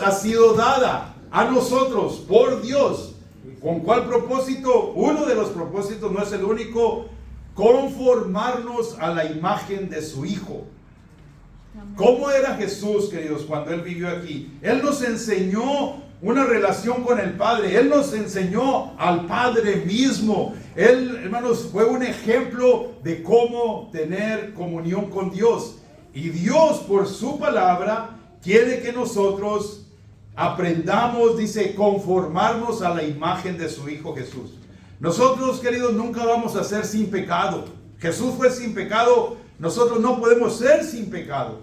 ha sido dada a nosotros por Dios. ¿Con cuál propósito? Uno de los propósitos, no es el único, conformarnos a la imagen de su Hijo. ¿Cómo era Jesús, queridos, cuando Él vivió aquí? Él nos enseñó una relación con el Padre. Él nos enseñó al Padre mismo. Él, hermanos, fue un ejemplo de cómo tener comunión con Dios. Y Dios, por su palabra, quiere que nosotros aprendamos, dice, conformarnos a la imagen de su Hijo Jesús. Nosotros, queridos, nunca vamos a ser sin pecado. Jesús fue sin pecado. Nosotros no podemos ser sin pecado.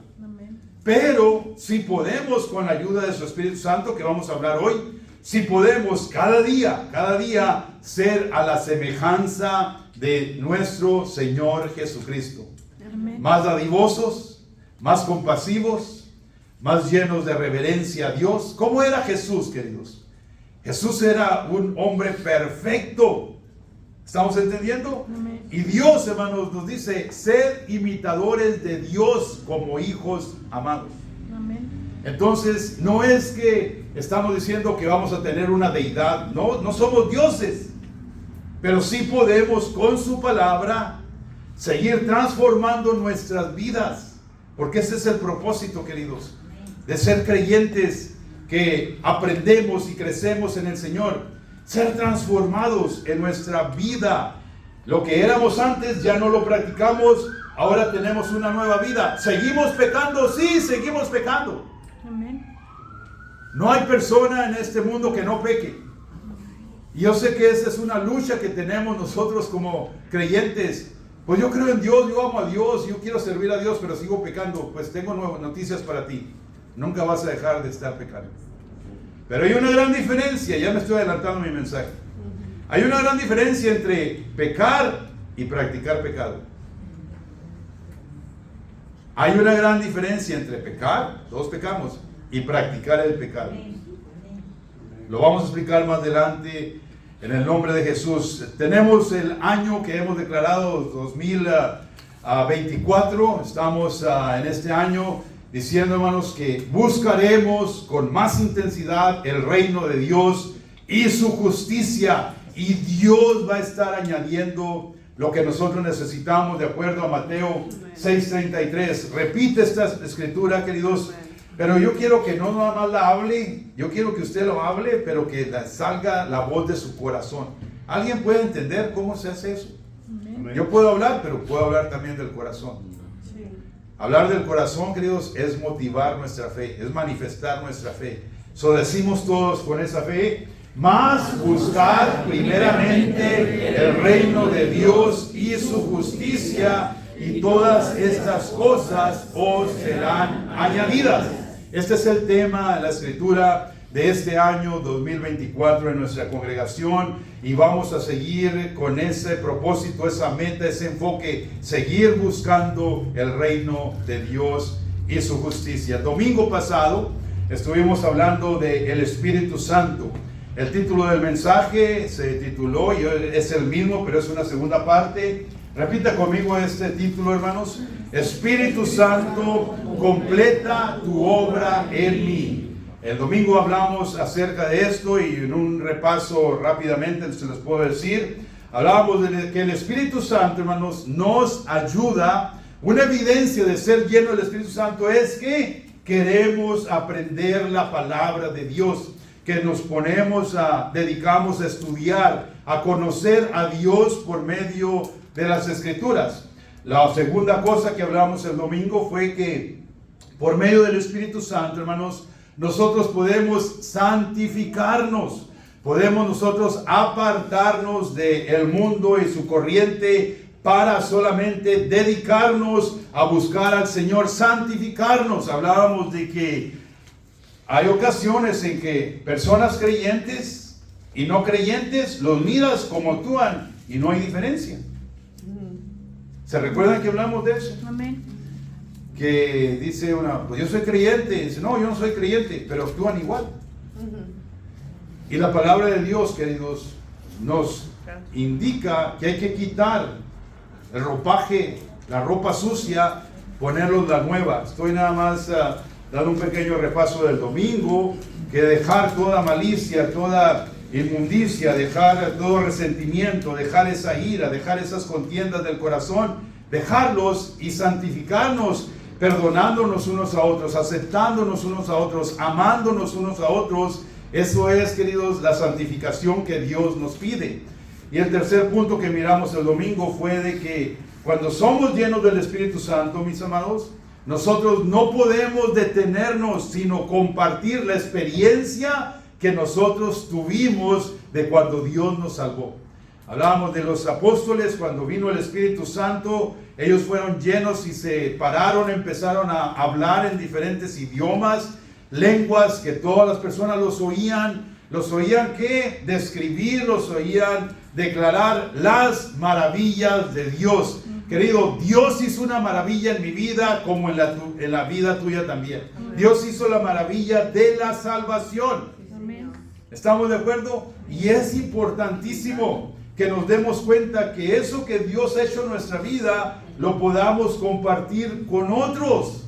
Pero si podemos, con la ayuda de su Espíritu Santo, que vamos a hablar hoy, si podemos cada día ser a la semejanza de nuestro Señor Jesucristo. Amén. Más dadivosos, más compasivos, más llenos de reverencia a Dios. ¿Cómo era Jesús, queridos? Jesús era un hombre perfecto. ¿Estamos entendiendo? Amén. Y Dios, hermanos, nos dice, sed imitadores de Dios como hijos amados. Amén. Entonces, no es que estamos diciendo que vamos a tener una deidad. No somos dioses. Pero sí podemos, con su palabra, seguir transformando nuestras vidas. Porque ese es el propósito, queridos, de ser creyentes que aprendemos y crecemos en el Señor. Ser transformados en nuestra vida. Lo que éramos antes ya no lo practicamos, ahora tenemos una nueva vida. ¿Seguimos pecando? Sí, seguimos pecando. Amén. No hay persona en este mundo que no peque. Y yo sé que esa es una lucha que tenemos nosotros como creyentes. Pues yo creo en Dios, yo amo a Dios, yo quiero servir a Dios, pero sigo pecando. Pues tengo nuevas noticias para ti. Nunca vas a dejar de estar pecando. Pero hay una gran diferencia, ya me estoy adelantando mi mensaje. Hay una gran diferencia entre pecar y practicar pecado. Hay una gran diferencia entre pecar, todos pecamos, y practicar el pecado. Lo vamos a explicar más adelante en el nombre de Jesús. Tenemos el año que hemos declarado 2024. Estamos en este año diciendo, hermanos, que buscaremos con más intensidad el reino de Dios y su justicia. Y Dios va a estar añadiendo lo que nosotros necesitamos de acuerdo a Mateo 6:33. Repite esta escritura, queridos. Pero yo quiero que no nada más la hable. Yo quiero que usted lo hable, pero que salga la voz de su corazón. ¿Alguien puede entender cómo se hace eso? Amén. Yo puedo hablar, pero puedo hablar también del corazón. Hablar del corazón, queridos, es motivar nuestra fe, es manifestar nuestra fe. So decimos todos con esa fe, más buscar primeramente el reino de Dios y su justicia, y todas estas cosas os serán añadidas. Este es el tema de la escritura de este año 2024 en nuestra congregación. Y vamos a seguir con ese propósito, esa meta, ese enfoque, seguir buscando el reino de Dios y su justicia. El domingo pasado estuvimos hablando del Espíritu Santo. El título del mensaje se tituló, y es el mismo, pero es una segunda parte. Repita conmigo este título, hermanos. Espíritu Santo, completa tu obra en mí. El domingo hablamos acerca de esto y en un repaso rápidamente se les puedo decir, hablábamos de que el Espíritu Santo, hermanos, nos ayuda. Una evidencia de ser lleno del Espíritu Santo es que queremos aprender la palabra de Dios, que nos dedicamos a estudiar, a conocer a Dios por medio de las Escrituras. La segunda cosa que hablamos el domingo fue que por medio del Espíritu Santo, hermanos, nosotros podemos santificarnos, podemos nosotros apartarnos del mundo y su corriente para solamente dedicarnos a buscar al Señor, santificarnos. Hablábamos de que hay ocasiones en que personas creyentes y no creyentes los miras como actúan y no hay diferencia. ¿Se recuerdan que hablamos de eso? Amén. Que dice una, pues yo soy creyente, y dice, no, yo no soy creyente, pero actúan igual. Y la palabra de Dios, queridos, nos indica que hay que quitar el ropaje, la ropa sucia, ponerlos la nueva. Estoy nada más dando un pequeño repaso del domingo. que dejar toda malicia, toda inmundicia, dejar todo resentimiento, dejar esa ira, dejar esas contiendas del corazón, dejarlos y santificarnos, perdonándonos unos a otros, aceptándonos unos a otros, amándonos unos a otros. Eso es, queridos, la santificación que Dios nos pide. Y el tercer punto que miramos el domingo fue de que cuando somos llenos del Espíritu Santo, mis amados, nosotros no podemos detenernos, sino compartir la experiencia que nosotros tuvimos de cuando Dios nos salvó. Hablábamos de los apóstoles, cuando vino el Espíritu Santo, ellos fueron llenos y se pararon, empezaron a hablar en diferentes idiomas, lenguas que todas las personas los oían que describir, los oían declarar las maravillas de Dios. Querido, Dios hizo una maravilla en mi vida como en la vida tuya también. Dios hizo la maravilla de la salvación. ¿Estamos de acuerdo? Y es importantísimo que nos demos cuenta que eso que Dios ha hecho en nuestra vida lo podamos compartir con otros,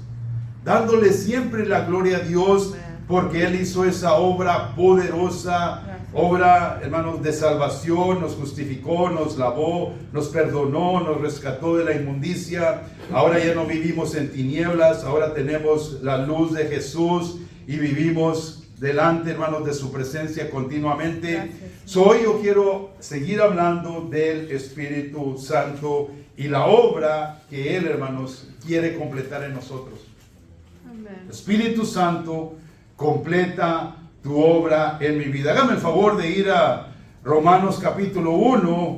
dándole siempre la gloria a Dios, porque Él hizo esa obra poderosa, obra, hermanos, de salvación. Nos justificó, nos lavó, nos perdonó, nos rescató de la inmundicia. Ahora ya no vivimos en tinieblas, ahora tenemos la luz de Jesús y vivimos delante, hermanos, de su presencia continuamente. Hoy yo quiero seguir hablando del Espíritu Santo y la obra que Él, hermanos, quiere completar en nosotros. Amén. Espíritu Santo, completa tu obra en mi vida. Hágame el favor de ir a Romanos capítulo 1,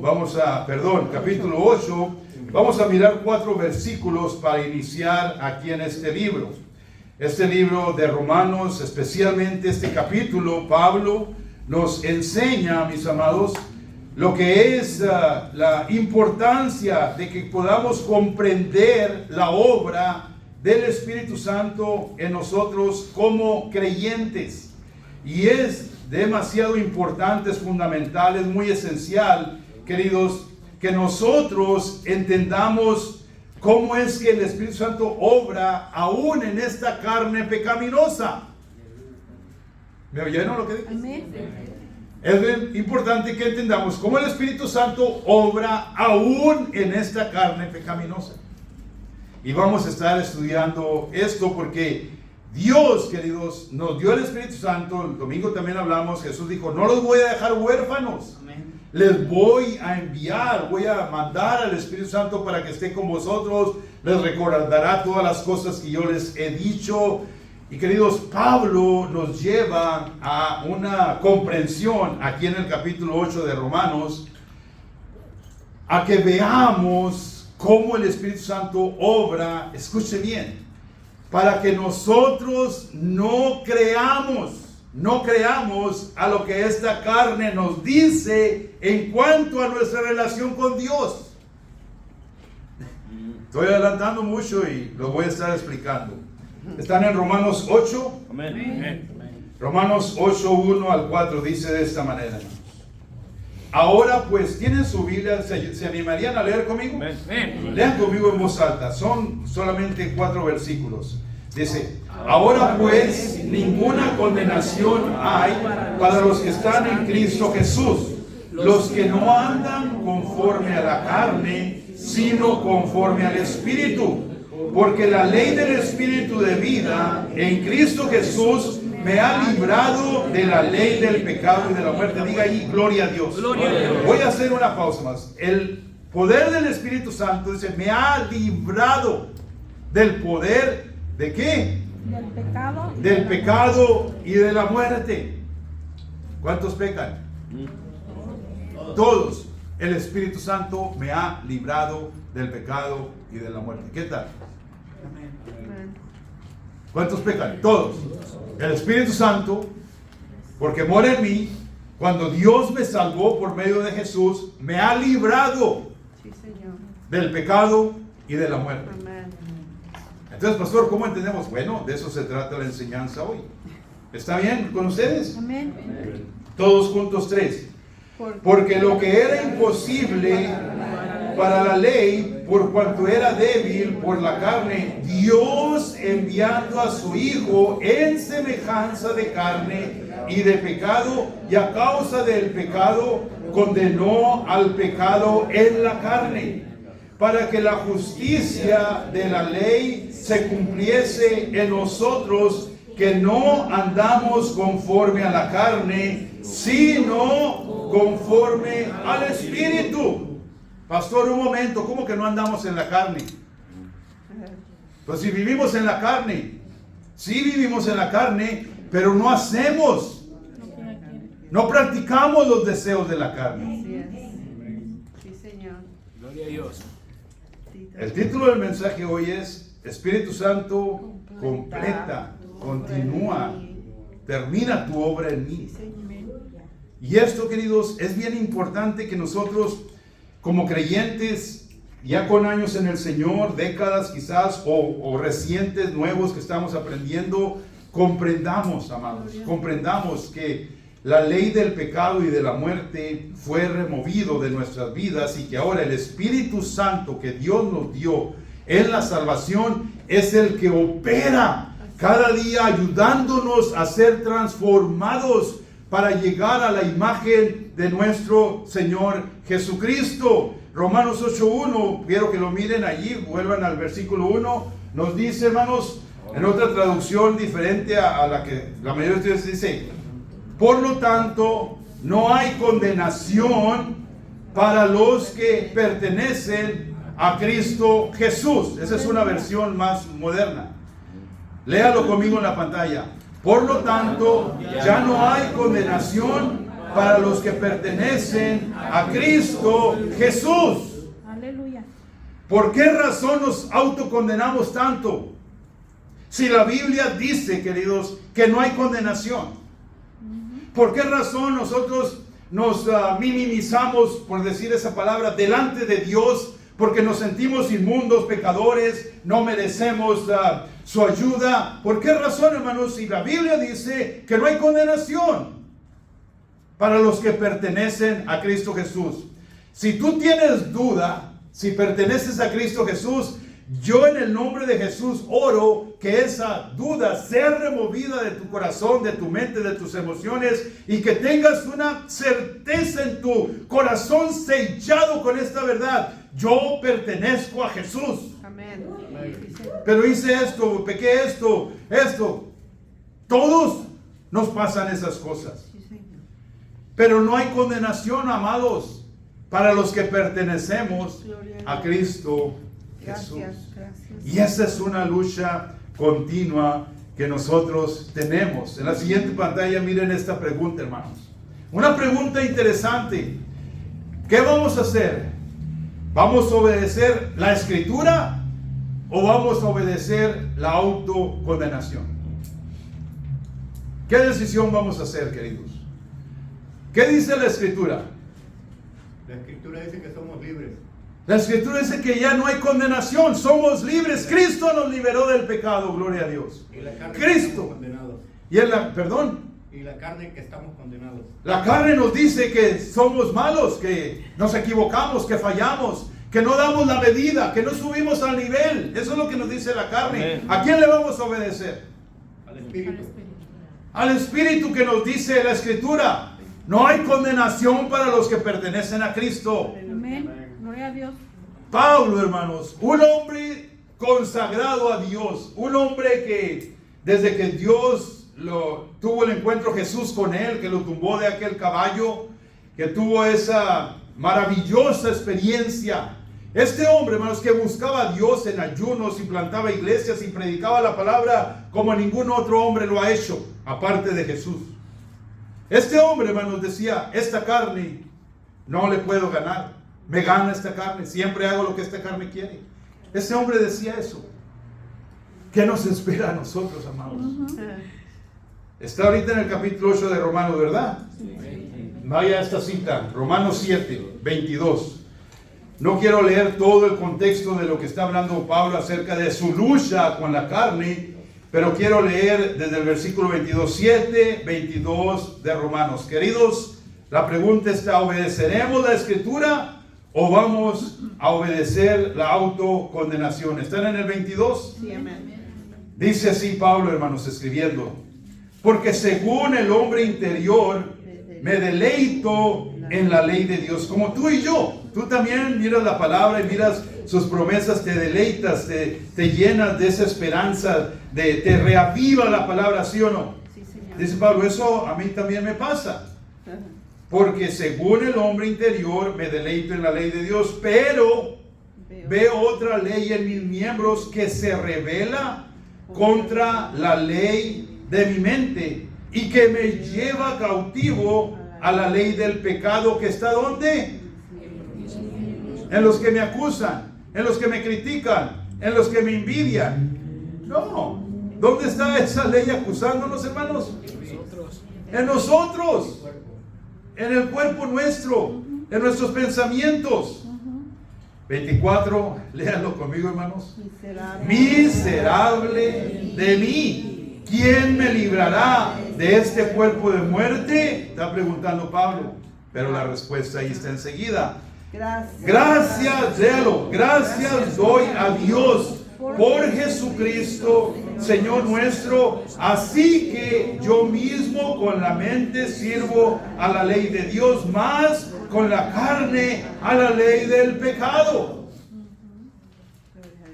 capítulo 8. Vamos a mirar 4 versículos para iniciar aquí en este libro. Este libro de Romanos, especialmente este capítulo, Pablo nos enseña, mis amados, lo que es la importancia de que podamos comprender la obra del Espíritu Santo en nosotros como creyentes. Y es demasiado importante, es fundamental, es muy esencial, queridos, que nosotros entendamos cómo es que el Espíritu Santo obra aún en esta carne pecaminosa. ¿Me oyeron lo que dije? Amén. Es bien importante que entendamos cómo el Espíritu Santo obra aún en esta carne pecaminosa. Y vamos a estar estudiando esto porque Dios, queridos, nos dio el Espíritu Santo. El domingo también hablamos, Jesús dijo, no los voy a dejar huérfanos. Amén. Les voy a enviar, voy a mandar al Espíritu Santo para que esté con vosotros. Les recordará todas las cosas que yo les he dicho. Y queridos, Pablo nos lleva a una comprensión aquí en el capítulo 8 de Romanos, a que veamos cómo el Espíritu Santo obra, escuche bien, para que nosotros no creamos a lo que esta carne nos dice en cuanto a nuestra relación con Dios. Estoy adelantando mucho y lo voy a estar explicando. ¿Están en Romanos 8? Amén. Romanos 8, 1 al 4 dice de esta manera. Ahora pues, ¿tienen su Biblia? ¿Se animarían a leer conmigo? Amén. Lean conmigo en voz alta. Son solamente 4 versículos. Dice, ahora pues ninguna condenación hay para los que están en Cristo Jesús, los que no andan conforme a la carne, sino conforme al Espíritu. Porque la ley del Espíritu de vida en Cristo Jesús me ha librado de la ley del pecado y de la muerte. Diga ahí, gloria a Dios. Gloria a Dios. Voy a hacer una pausa más. El poder del Espíritu Santo dice, me ha librado del poder, ¿de qué? Del pecado. Del pecado y de la muerte. ¿Cuántos pecan? Todos. El Espíritu Santo me ha librado del pecado y de la muerte. ¿Qué tal? ¿Cuántos pecan? Todos. El Espíritu Santo, porque mora en mí, cuando Dios me salvó por medio de Jesús, me ha librado del pecado y de la muerte. Amén. Entonces, pastor, ¿cómo entendemos? Bueno, de eso se trata la enseñanza hoy. ¿Está bien con ustedes? Amén. Todos juntos 3. Porque lo que era imposible para la ley, por cuanto era débil por la carne, Dios enviando a su Hijo en semejanza de carne y de pecado, y a causa del pecado condenó al pecado en la carne, para que la justicia de la ley se cumpliese en nosotros, que no andamos conforme a la carne, sino conforme al Espíritu. Pastor, un momento, ¿cómo que no andamos en la carne? Pues si vivimos en la carne, sí vivimos en la carne, pero no hacemos, no practicamos los deseos de la carne. Sí, Señor. Gloria a Dios. El título del mensaje hoy es Espíritu Santo, completa, continúa, termina tu obra en mí. Y esto, queridos, es bien importante que nosotros, como creyentes, ya con años en el Señor, décadas quizás, o recientes, nuevos que estamos aprendiendo, comprendamos, amados, comprendamos que la ley del pecado y de la muerte fue removido de nuestras vidas, y que ahora el Espíritu Santo que Dios nos dio en la salvación es el que opera cada día, ayudándonos a ser transformados para llegar a la imagen de nuestro Señor Jesucristo. Romanos 8:1, quiero que lo miren allí, vuelvan al versículo 1, nos dice, hermanos, en otra traducción diferente a la que la mayoría de ustedes dice: por lo tanto, no hay condenación para los que pertenecen a Cristo Jesús. Esa es una versión más moderna. Léalo conmigo en la pantalla. Por lo tanto, ya no hay condenación para los que pertenecen a Cristo Jesús. Aleluya. ¿Por qué razón nos autocondenamos tanto? Si la Biblia dice, queridos, que no hay condenación. ¿Por qué razón nosotros nos minimizamos, por decir esa palabra, delante de Dios? Porque nos sentimos inmundos, pecadores, no merecemos su ayuda. ¿Por qué razón, hermanos? Si la Biblia dice que no hay condenación para los que pertenecen a Cristo Jesús. Si tú tienes duda, si perteneces a Cristo Jesús, yo en el nombre de Jesús oro que esa duda sea removida de tu corazón, de tu mente, de tus emociones, y que tengas una certeza en tu corazón sellado con esta verdad. Yo pertenezco a Jesús. Amén. Pero hice esto, pequé esto. Todos nos pasan esas cosas. Pero no hay condenación, amados, para los que pertenecemos a Cristo Jesús. Y esa es una lucha continua que nosotros tenemos. En la siguiente pantalla miren esta pregunta, hermanos. Una pregunta interesante. ¿Qué vamos a hacer? ¿Vamos a obedecer la Escritura o vamos a obedecer la autocondenación? ¿Qué decisión vamos a hacer, queridos? ¿Qué dice la Escritura? La Escritura dice que somos libres. La Escritura dice que ya no hay condenación, somos libres. Cristo nos liberó del pecado, gloria a Dios. Y la carne Cristo. que estamos condenados. Y Y la carne que estamos condenados. la carne nos dice que somos malos, que nos equivocamos, que fallamos, que no damos la medida, que no subimos al nivel. Eso es lo que nos dice la carne. Amén. ¿A quién le vamos a obedecer? Al Espíritu. Al Espíritu, que nos dice la Escritura. No hay condenación para los que pertenecen a Cristo. Amén. Gloria a Dios. Pablo, hermanos, un hombre consagrado a Dios, un hombre que desde que Dios tuvo el encuentro Jesús con él, que lo tumbó de aquel caballo, que tuvo esa maravillosa experiencia. Este hombre, hermanos, que buscaba a Dios en ayunos y plantaba iglesias y predicaba la palabra como ningún otro hombre lo ha hecho, aparte de Jesús. Este hombre, hermanos, decía: esta carne no le puedo ganar, me gana esta carne, siempre hago lo que esta carne quiere. Este hombre decía eso. ¿Qué nos espera a nosotros, amados? Está ahorita en el capítulo 8 de Romanos, ¿verdad? Vaya a esta cita, Romanos 7, 22. No quiero leer todo el contexto de lo que está hablando Pablo acerca de su lucha con la carne, pero quiero leer desde el versículo 22, 7, 22 de Romanos. Queridos, la pregunta está: ¿obedeceremos la Escritura o vamos a obedecer la autocondenación? ¿Están en el 22? Sí, amén. Dice así Pablo, hermanos, escribiendo: porque según el hombre interior me deleito en la ley de Dios, como tú y yo. Tú también miras la palabra y miras sus promesas, te deleitas, te llenas de esa esperanza, te reaviva la palabra, ¿sí o no? Sí, Señor. Dice Pablo, eso a mí también me pasa. Porque según el hombre interior me deleito en la ley de Dios, pero veo otra ley en mis miembros que se revela contra la ley de mi mente y que me lleva cautivo a la ley del pecado que está ¿dónde? En los que me acusan, en los que me critican, en los que me envidian. No, ¿dónde está esa ley acusándonos, hermanos? En nosotros, en el cuerpo nuestro, en nuestros pensamientos. 24, léanlo conmigo, hermanos. Miserable de mí, ¿quién me librará de este cuerpo de muerte? Está preguntando Pablo, pero la respuesta ahí está enseguida. Gracias, léalo, gracias doy a Dios por Jesucristo, Señor nuestro. Así que yo mismo con la mente sirvo a la ley de Dios, más con la carne a la ley del pecado.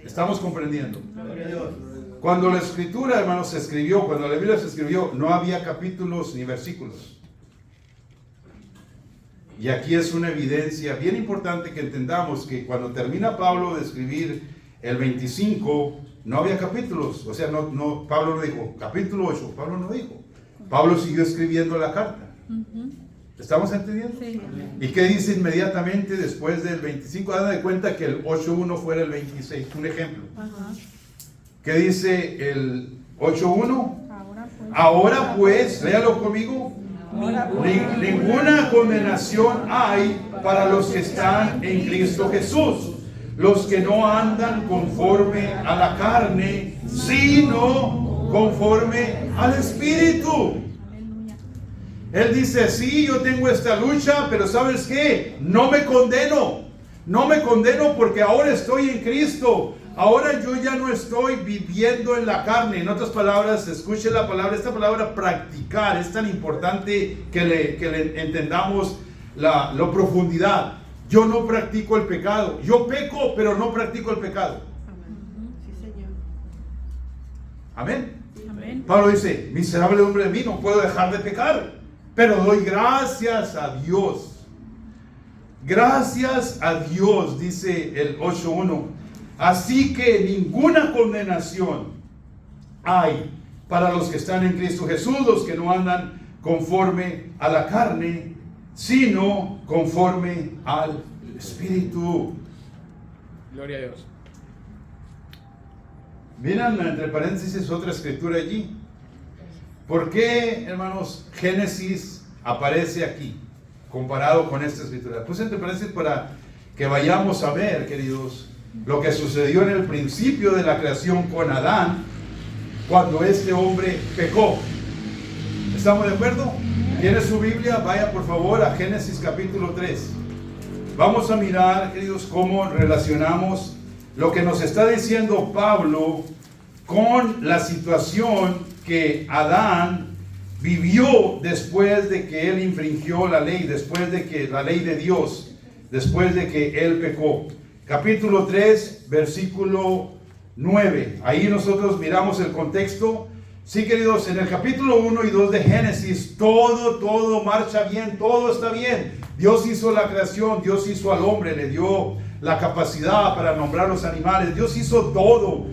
¿Estamos comprendiendo? Cuando la escritura, hermanos, se escribió, cuando la Biblia se escribió, no había capítulos ni versículos. Y aquí es una evidencia bien importante que entendamos que cuando termina Pablo de escribir el 25, no había capítulos. O sea, Pablo no dijo, capítulo 8, Pablo no dijo. Pablo siguió escribiendo la carta. ¿Estamos entendiendo? Sí. ¿Y qué dice inmediatamente después del 25? Hagan de cuenta que el 8.1 fuera el 26. Un ejemplo. ¿Qué dice el 8.1? Ahora pues, léalo conmigo. Ninguna condenación hay para los que están en Cristo Jesús, los que no andan conforme a la carne, sino conforme al Espíritu. Él dice, sí, yo tengo esta lucha, pero ¿sabes qué? No me condeno porque ahora estoy en Cristo. Ahora yo ya no estoy viviendo en la carne. En otras palabras, escuche la palabra, esta palabra practicar es tan importante que le entendamos la profundidad. Yo no practico el pecado. Yo peco, pero no practico el pecado. Sí, Señor. Amén. Amén. Pablo dice, miserable hombre de mí, no puedo dejar de pecar, pero doy gracias a Dios. Gracias a Dios, dice el 8.1. Así que ninguna condenación hay para los que están en Cristo Jesús, los que no andan conforme a la carne, sino conforme al Espíritu. Gloria a Dios. Miren entre paréntesis otra escritura allí. ¿Por qué, hermanos, Génesis aparece aquí comparado con esta escritura? Puse entre paréntesis para que vayamos a ver, queridos, lo que sucedió en el principio de la creación con Adán, cuando este hombre pecó. ¿Estamos de acuerdo? ¿Tiene su Biblia? Vaya por favor a Génesis capítulo 3. Vamos a mirar, queridos, cómo relacionamos lo que nos está diciendo Pablo con la situación que Adán vivió después de que él infringió la ley, después de que la ley de Dios, después de que él pecó. Capítulo 3, versículo 9. Ahí nosotros miramos el contexto. Sí, queridos, en el capítulo 1 y 2 de Génesis, todo marcha bien, todo está bien. Dios hizo la creación, Dios hizo al hombre, le dio la capacidad para nombrar los animales. Dios hizo todo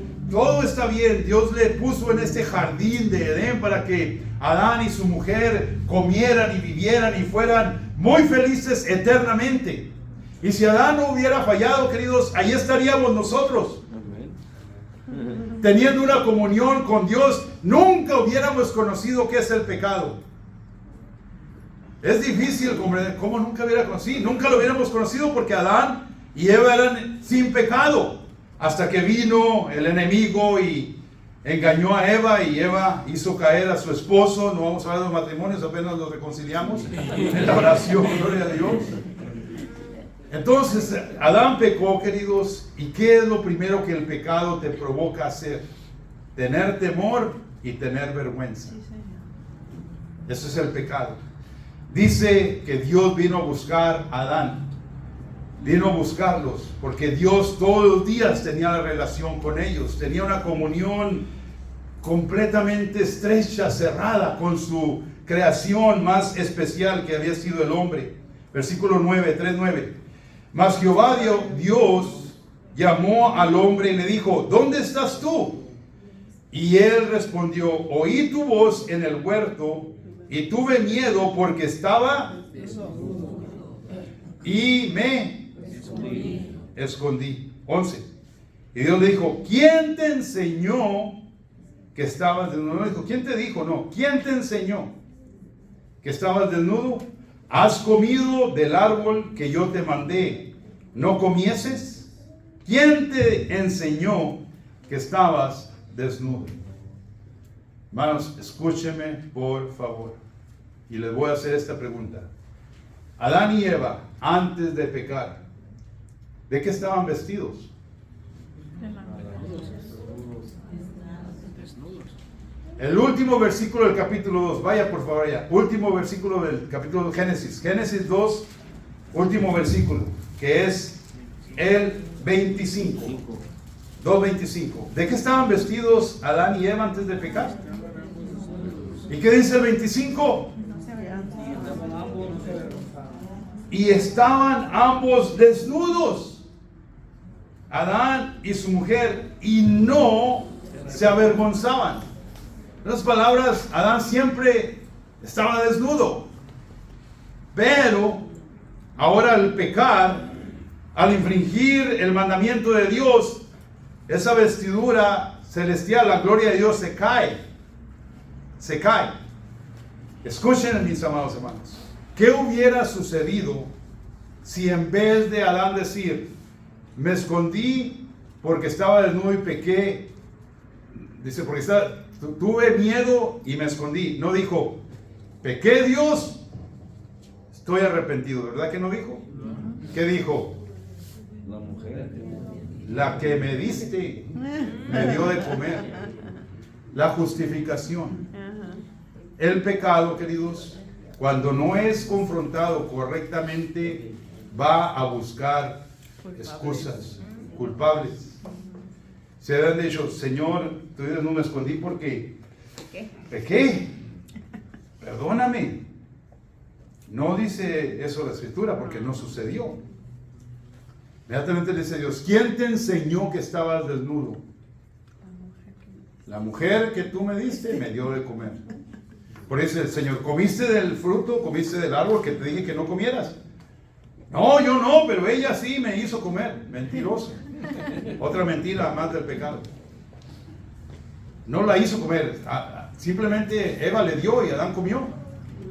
está bien. Dios le puso en este jardín de Edén para que Adán y su mujer comieran y vivieran y fueran muy felices eternamente. Y si Adán no hubiera fallado, queridos, ahí estaríamos nosotros. Teniendo una comunión con Dios, nunca hubiéramos conocido qué es el pecado. Es difícil comprender cómo nunca hubiera conocido. Nunca lo hubiéramos conocido porque Adán y Eva eran sin pecado. Hasta que vino el enemigo y engañó a Eva y Eva hizo caer a su esposo. No vamos a hablar de los matrimonios, apenas los reconciliamos en la oración, gloria a Dios. Entonces, Adán pecó, queridos, ¿y qué es lo primero que el pecado te provoca hacer? Tener temor y tener vergüenza. Sí, Señor. Eso es el pecado. Dice que Dios vino a buscar a Adán. Vino a buscarlos porque Dios todos los días tenía la relación con ellos. Tenía una comunión completamente estrecha, cerrada con su creación más especial que había sido el hombre. Versículo 9, 3:9. Mas Jehová Dios llamó al hombre y le dijo: ¿dónde estás tú? Y él respondió: oí tu voz en el huerto y tuve miedo porque estaba y me escondí. 11. Y Dios le dijo: ¿quién te enseñó que estabas desnudo? No dijo: ¿quién te dijo? No. ¿Quién te enseñó que estabas desnudo? ¿Has comido del árbol que yo te mandé? ¿No comieses? ¿Quién te enseñó que estabas desnudo? Hermanos, escúcheme por favor. Y les voy a hacer esta pregunta. Adán y Eva, antes de pecar, ¿de qué estaban vestidos? El último versículo del capítulo 2, vaya por favor allá, último versículo del capítulo 2, Génesis 2, último versículo, que es el 25, 2:25. ¿De qué estaban vestidos Adán y Eva antes de pecar? ¿Y qué dice el 25? No se vean. Y estaban ambos desnudos, Adán y su mujer, y no se avergonzaban. En otras palabras, Adán siempre estaba desnudo. Pero ahora al pecar, al infringir el mandamiento de Dios, esa vestidura celestial, la gloria de Dios se cae. Se cae. Escuchen, mis amados hermanos. ¿Qué hubiera sucedido si en vez de Adán decir: me escondí porque estaba desnudo y pequé? Dice, porque tuve miedo y me escondí. No dijo: pequé, Dios, estoy arrepentido. ¿Verdad que no dijo? ¿Qué dijo? La mujer. La que me diste me dio de comer. La justificación. Ajá. El pecado, queridos, cuando no es confrontado correctamente, va a buscar excusas, culpables. Se han dicho: Señor, no me escondí porque pequé. Perdóname. No dice eso la Escritura porque no sucedió. Inmediatamente le dice Dios: ¿quién te enseñó que estabas desnudo? La mujer que tú me diste me dio de comer. Por eso el Señor: ¿comiste del fruto? ¿Comiste del árbol que te dije que no comieras? No, yo no, pero ella sí me hizo comer. Mentiroso. Otra mentira más del pecado. No la hizo comer. Simplemente Eva le dio y Adán comió.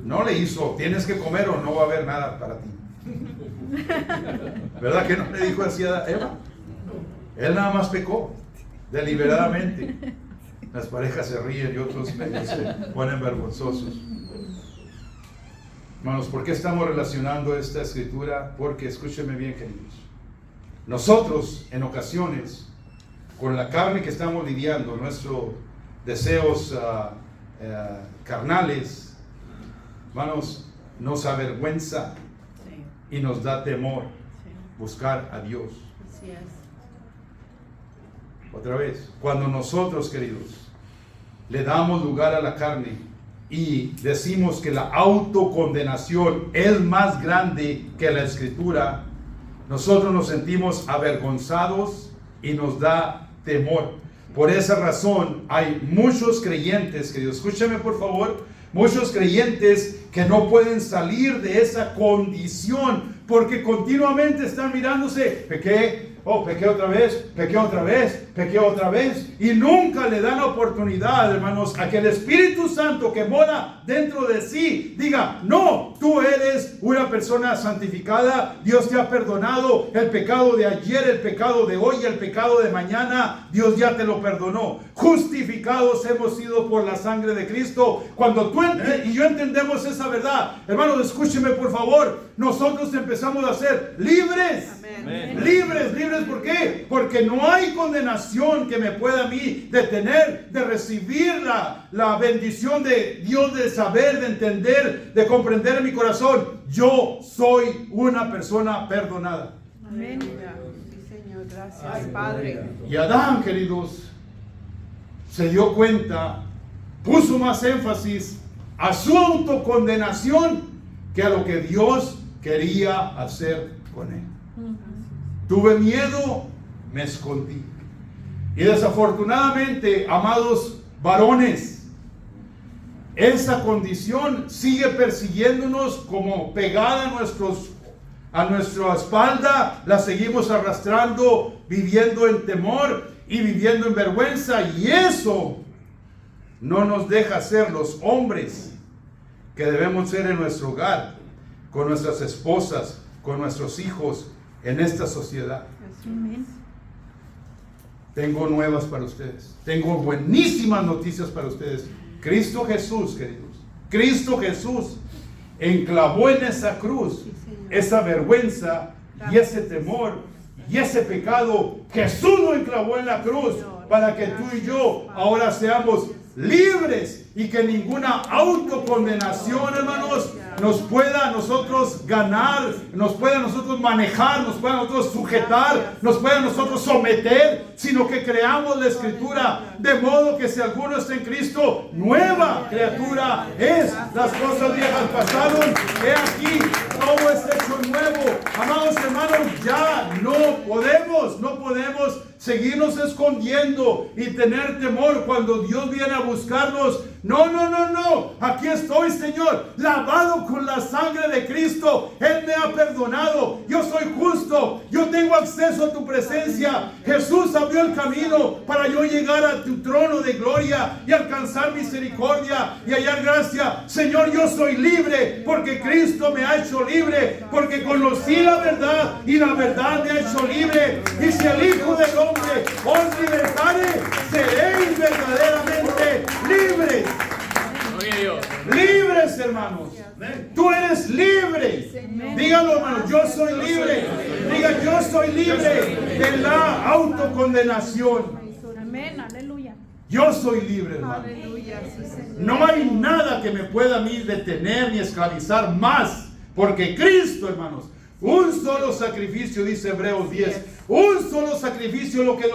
No le hizo: tienes que comer o no va a haber nada para ti. ¿Verdad que no le dijo así a Eva? Él nada más pecó deliberadamente. Las parejas se ríen y otros se ponen vergonzosos. Hermanos, ¿por qué estamos relacionando esta escritura? Porque, escúchenme bien, queridos, nosotros en ocasiones, con la carne que estamos lidiando, nuestros deseos carnales, hermanos, nos avergüenza y nos da temor buscar a Dios. Así es. Otra vez, cuando nosotros, queridos, le damos lugar a la carne y decimos que la autocondenación es más grande que la Escritura, nosotros nos sentimos avergonzados y nos da temor. Por esa razón hay muchos creyentes, queridos, escúchame por favor, muchos creyentes que no pueden salir de esa condición porque continuamente están mirándose: pequé, oh, pequé otra vez, pequé otra vez, pequé otra vez. Y nunca le dan oportunidad, hermanos, a que el Espíritu Santo que mora dentro de sí diga, no, tú eres una persona santificada, Dios te ha perdonado el pecado de ayer, el pecado de hoy, el pecado de mañana, Dios ya te lo perdonó. Justificados hemos sido por la sangre de Cristo. Cuando tú y yo entendemos esa verdad, hermanos, escúcheme por favor, nosotros empezamos a ser libres. Amén. Libres, libres, ¿por qué? Porque no hay condenación que me pueda a mí detener de recibir la bendición de Dios, de saber, de entender, de comprender en mi corazón. Yo soy una persona perdonada. Amén. Sí, Señor. Gracias, Padre. Y Adán, queridos, se dio cuenta, puso más énfasis a su autocondenación que a lo que Dios quería hacer con él. Tuve miedo, me escondí. Y desafortunadamente, amados varones, esa condición sigue persiguiéndonos como pegada a nuestra espalda. La seguimos arrastrando, viviendo en temor y viviendo en vergüenza. Y eso no nos deja ser los hombres que debemos ser en nuestro hogar, con nuestras esposas, con nuestros hijos, en esta sociedad. Amén. Tengo nuevas para ustedes. Tengo buenísimas noticias para ustedes. Cristo Jesús, queridos. Cristo Jesús enclavó en esa cruz esa vergüenza y ese temor y ese pecado. Jesús lo enclavó en la cruz para que tú y yo ahora seamos libres y que ninguna autocondenación, hermanos, nos pueda a nosotros ganar, nos pueda a nosotros manejar, nos pueda a nosotros sujetar, nos pueda a nosotros someter, sino que creamos la Escritura de modo que si alguno está en Cristo, nueva criatura es. Las cosas viejas pasaron, he aquí, todo es hecho nuevo. Amados hermanos, ya no podemos seguirnos escondiendo y tener temor cuando Dios viene a buscarnos. No. Aquí estoy, Señor, lavado con la sangre de Cristo. Él me ha perdonado. Yo soy justo. Yo tengo acceso a tu presencia. Jesús abrió el camino para yo llegar a tu trono de gloria y alcanzar misericordia y hallar gracia. Señor, yo soy libre porque Cristo me ha hecho libre, porque conocí la verdad y la verdad me ha hecho libre. Y si el Hijo del Hombre os libertare, seréis verdaderamente libres. Gloria a Dios. Libres, hermanos. Tú eres libre. Dígalo, hermanos, yo soy libre. Diga, yo soy libre de la autocondenación. Amén, aleluya. Yo soy libre, hermano. Aleluya. Sí, Señor. No hay nada que me pueda a mí detener ni esclavizar más, porque Cristo, hermanos, un solo sacrificio, dice Hebreos 10, un solo sacrificio, lo que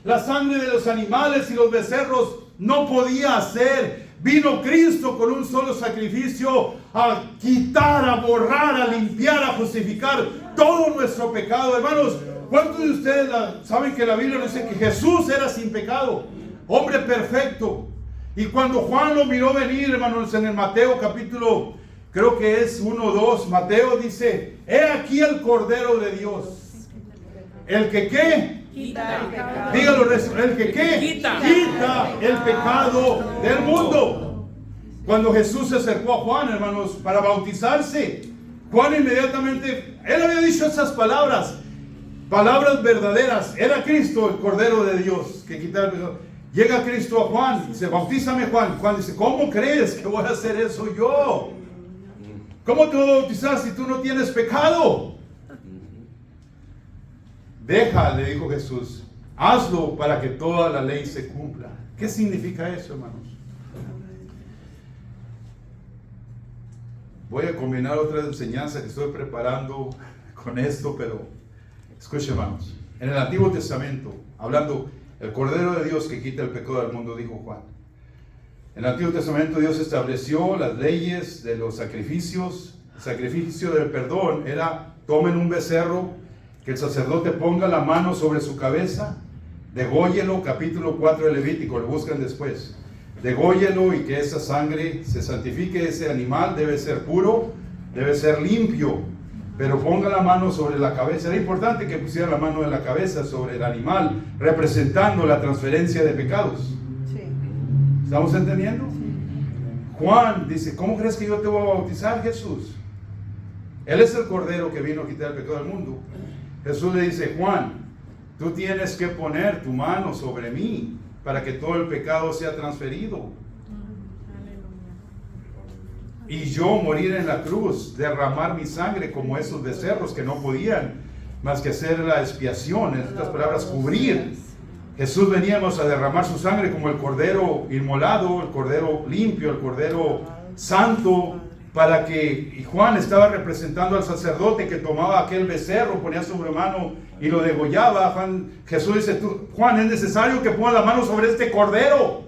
la sangre de los animales y los becerros no podía hacer. Vino Cristo con un solo sacrificio a quitar, a borrar, a limpiar, a justificar todo nuestro pecado. Hermanos, ¿cuántos de ustedes saben que la Biblia nos dice que Jesús era sin pecado? Hombre perfecto. Y cuando Juan lo miró venir, hermanos, en el Mateo capítulo, creo que es 1 o 2, Mateo dice, he aquí el Cordero de Dios. El que ¿qué? Quita el pecado. Dígalo, el que ¿qué? Quita el pecado del mundo. Cuando Jesús se acercó a Juan, hermanos, para bautizarse, Juan inmediatamente, él había dicho esas palabras verdaderas. Era Cristo, el Cordero de Dios, que quitaba el pecado. Llega Cristo a Juan, dice, bautízame, Juan. Juan dice, ¿cómo crees que voy a hacer eso yo? ¿Cómo te voy a bautizar si tú no tienes pecado? Deja, le dijo Jesús, hazlo para que toda la ley se cumpla. ¿Qué significa eso, hermanos? Voy a combinar otra enseñanza que estoy preparando con esto, pero escuchen, hermanos. En el Antiguo Testamento, hablando, el Cordero de Dios que quita el pecado del mundo, dijo Juan. En el Antiguo Testamento Dios estableció las leyes de los sacrificios. El sacrificio del perdón era, tomen un becerro, que el sacerdote ponga la mano sobre su cabeza, degóyelo, capítulo 4 de Levítico, lo buscan después. Degóyelo y que esa sangre se santifique. Ese animal debe ser puro, debe ser limpio. pero ponga la mano sobre la cabeza. Era importante que pusiera la mano en la cabeza sobre el animal, representando la transferencia de pecados. Sí. ¿Estamos entendiendo? Juan dice, ¿cómo crees que yo te voy a bautizar, Jesús? Él es el Cordero que vino a quitar el pecado del mundo. Jesús le dice, Juan, tú tienes que poner tu mano sobre mí para que todo el pecado sea transferido. Y yo morir en la cruz, derramar mi sangre como esos becerros que no podían más que hacer la expiación, en estas palabras, cubrir. Jesús veníamos a derramar su sangre como el cordero inmolado, el cordero limpio, el cordero santo, para que, y Juan estaba representando al sacerdote que tomaba aquel becerro, ponía sobre mano y lo degollaba. Jesús dice, Juan, es necesario que ponga la mano sobre este cordero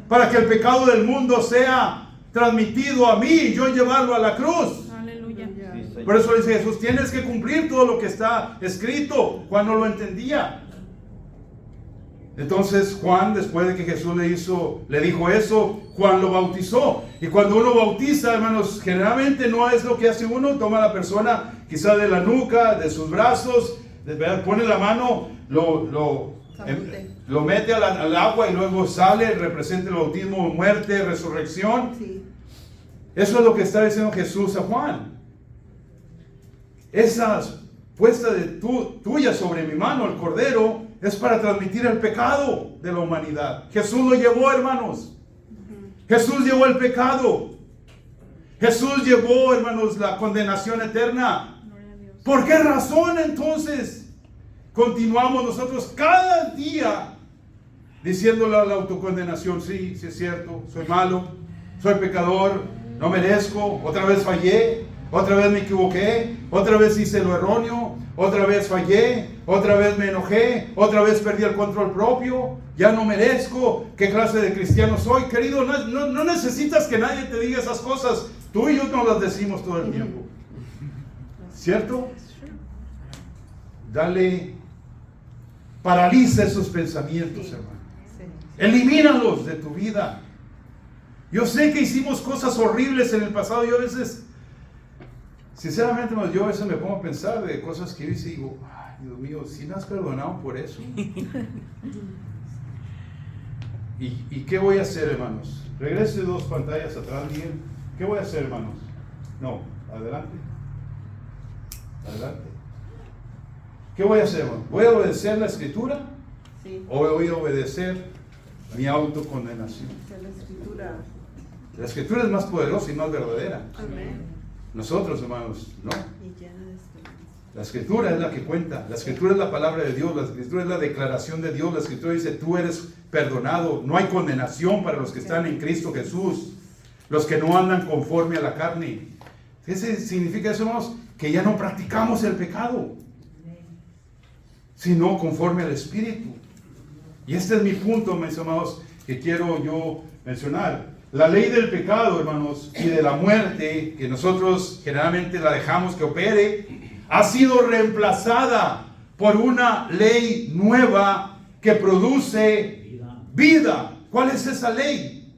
para que el pecado del mundo sea transmitido a mí y yo llevarlo a la cruz. Aleluya. Por eso dice Jesús, tienes que cumplir todo lo que está escrito. Juan no lo entendía. Entonces Juan, después de que Jesús le dijo eso, Juan lo bautizó. Y cuando uno bautiza, hermanos, generalmente no es lo que hace uno. Toma a la persona quizá de la nuca, de sus brazos, pone la mano, lo mete al agua y luego sale, representa el bautismo, muerte, resurrección. Sí. Eso es lo que está diciendo Jesús a Juan. Esa puesta tuya sobre mi mano, el cordero, es para transmitir el pecado de la humanidad. Jesús lo llevó, hermanos. Jesús llevó el pecado. Jesús llevó, hermanos, la condenación eterna. ¿Por qué razón entonces continuamos nosotros cada día diciéndole a la autocondenación? Sí, sí es cierto, soy malo, soy pecador, no merezco, otra vez fallé, otra vez me equivoqué, otra vez hice lo erróneo, otra vez fallé, otra vez me enojé, otra vez perdí el control propio, ya no merezco. ¿Qué clase de cristiano soy? Querido, no necesitas que nadie te diga esas cosas, tú y yo nos las decimos todo el tiempo, ¿cierto? Paraliza esos pensamientos, hermano. Elimínalos de tu vida. Yo sé que hicimos cosas horribles en el pasado. Yo a veces, sinceramente, yo a veces me pongo a pensar de cosas que yo hice y digo, ay, Dios mío, si me has perdonado por eso. ¿Y qué voy a hacer, hermanos? Regrese 2 pantallas atrás, Miguel. ¿Qué voy a hacer, hermanos? No, adelante. Adelante. ¿Qué voy a hacer, hermano? ¿Voy a obedecer la Escritura? Sí. ¿O voy a obedecer mi autocondenación? La Escritura. La Escritura es más poderosa y más verdadera. Amén. Nosotros, hermanos, no. Y llena de esperanza. La Escritura es la que cuenta. La Escritura es la palabra de Dios. La Escritura es la declaración de Dios. La Escritura dice, tú eres perdonado. No hay condenación para los que están en Cristo Jesús. Los que no andan conforme a la carne. ¿Qué significa eso, hermanos? Que ya no practicamos el pecado, sino conforme al Espíritu. Y este es mi punto, mis amados, que quiero yo mencionar. La ley del pecado, hermanos, y de la muerte, que nosotros generalmente la dejamos que opere, ha sido reemplazada por una ley nueva que produce vida. ¿Cuál es esa ley?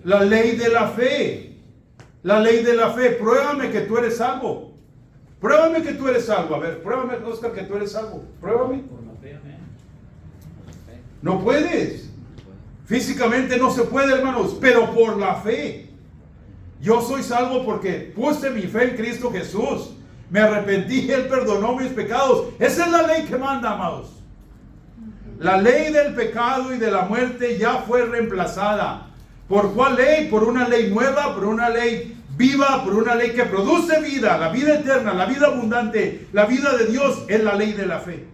La ley de la fe. La ley de la fe. Pruébame que tú eres salvo. Pruébame que tú eres salvo. A ver, pruébame, Oscar, que tú eres salvo. Pruébame. No puedes. Físicamente no se puede, hermanos, pero por la fe. Yo soy salvo porque puse mi fe en Cristo Jesús. Me arrepentí, Él perdonó mis pecados. Esa es la ley que manda, amados. La ley del pecado y de la muerte ya fue reemplazada. ¿Por cuál ley? Por una ley nueva, por una ley viva, por una ley que produce vida, la vida eterna, la vida abundante, la vida de Dios, es la ley de la fe.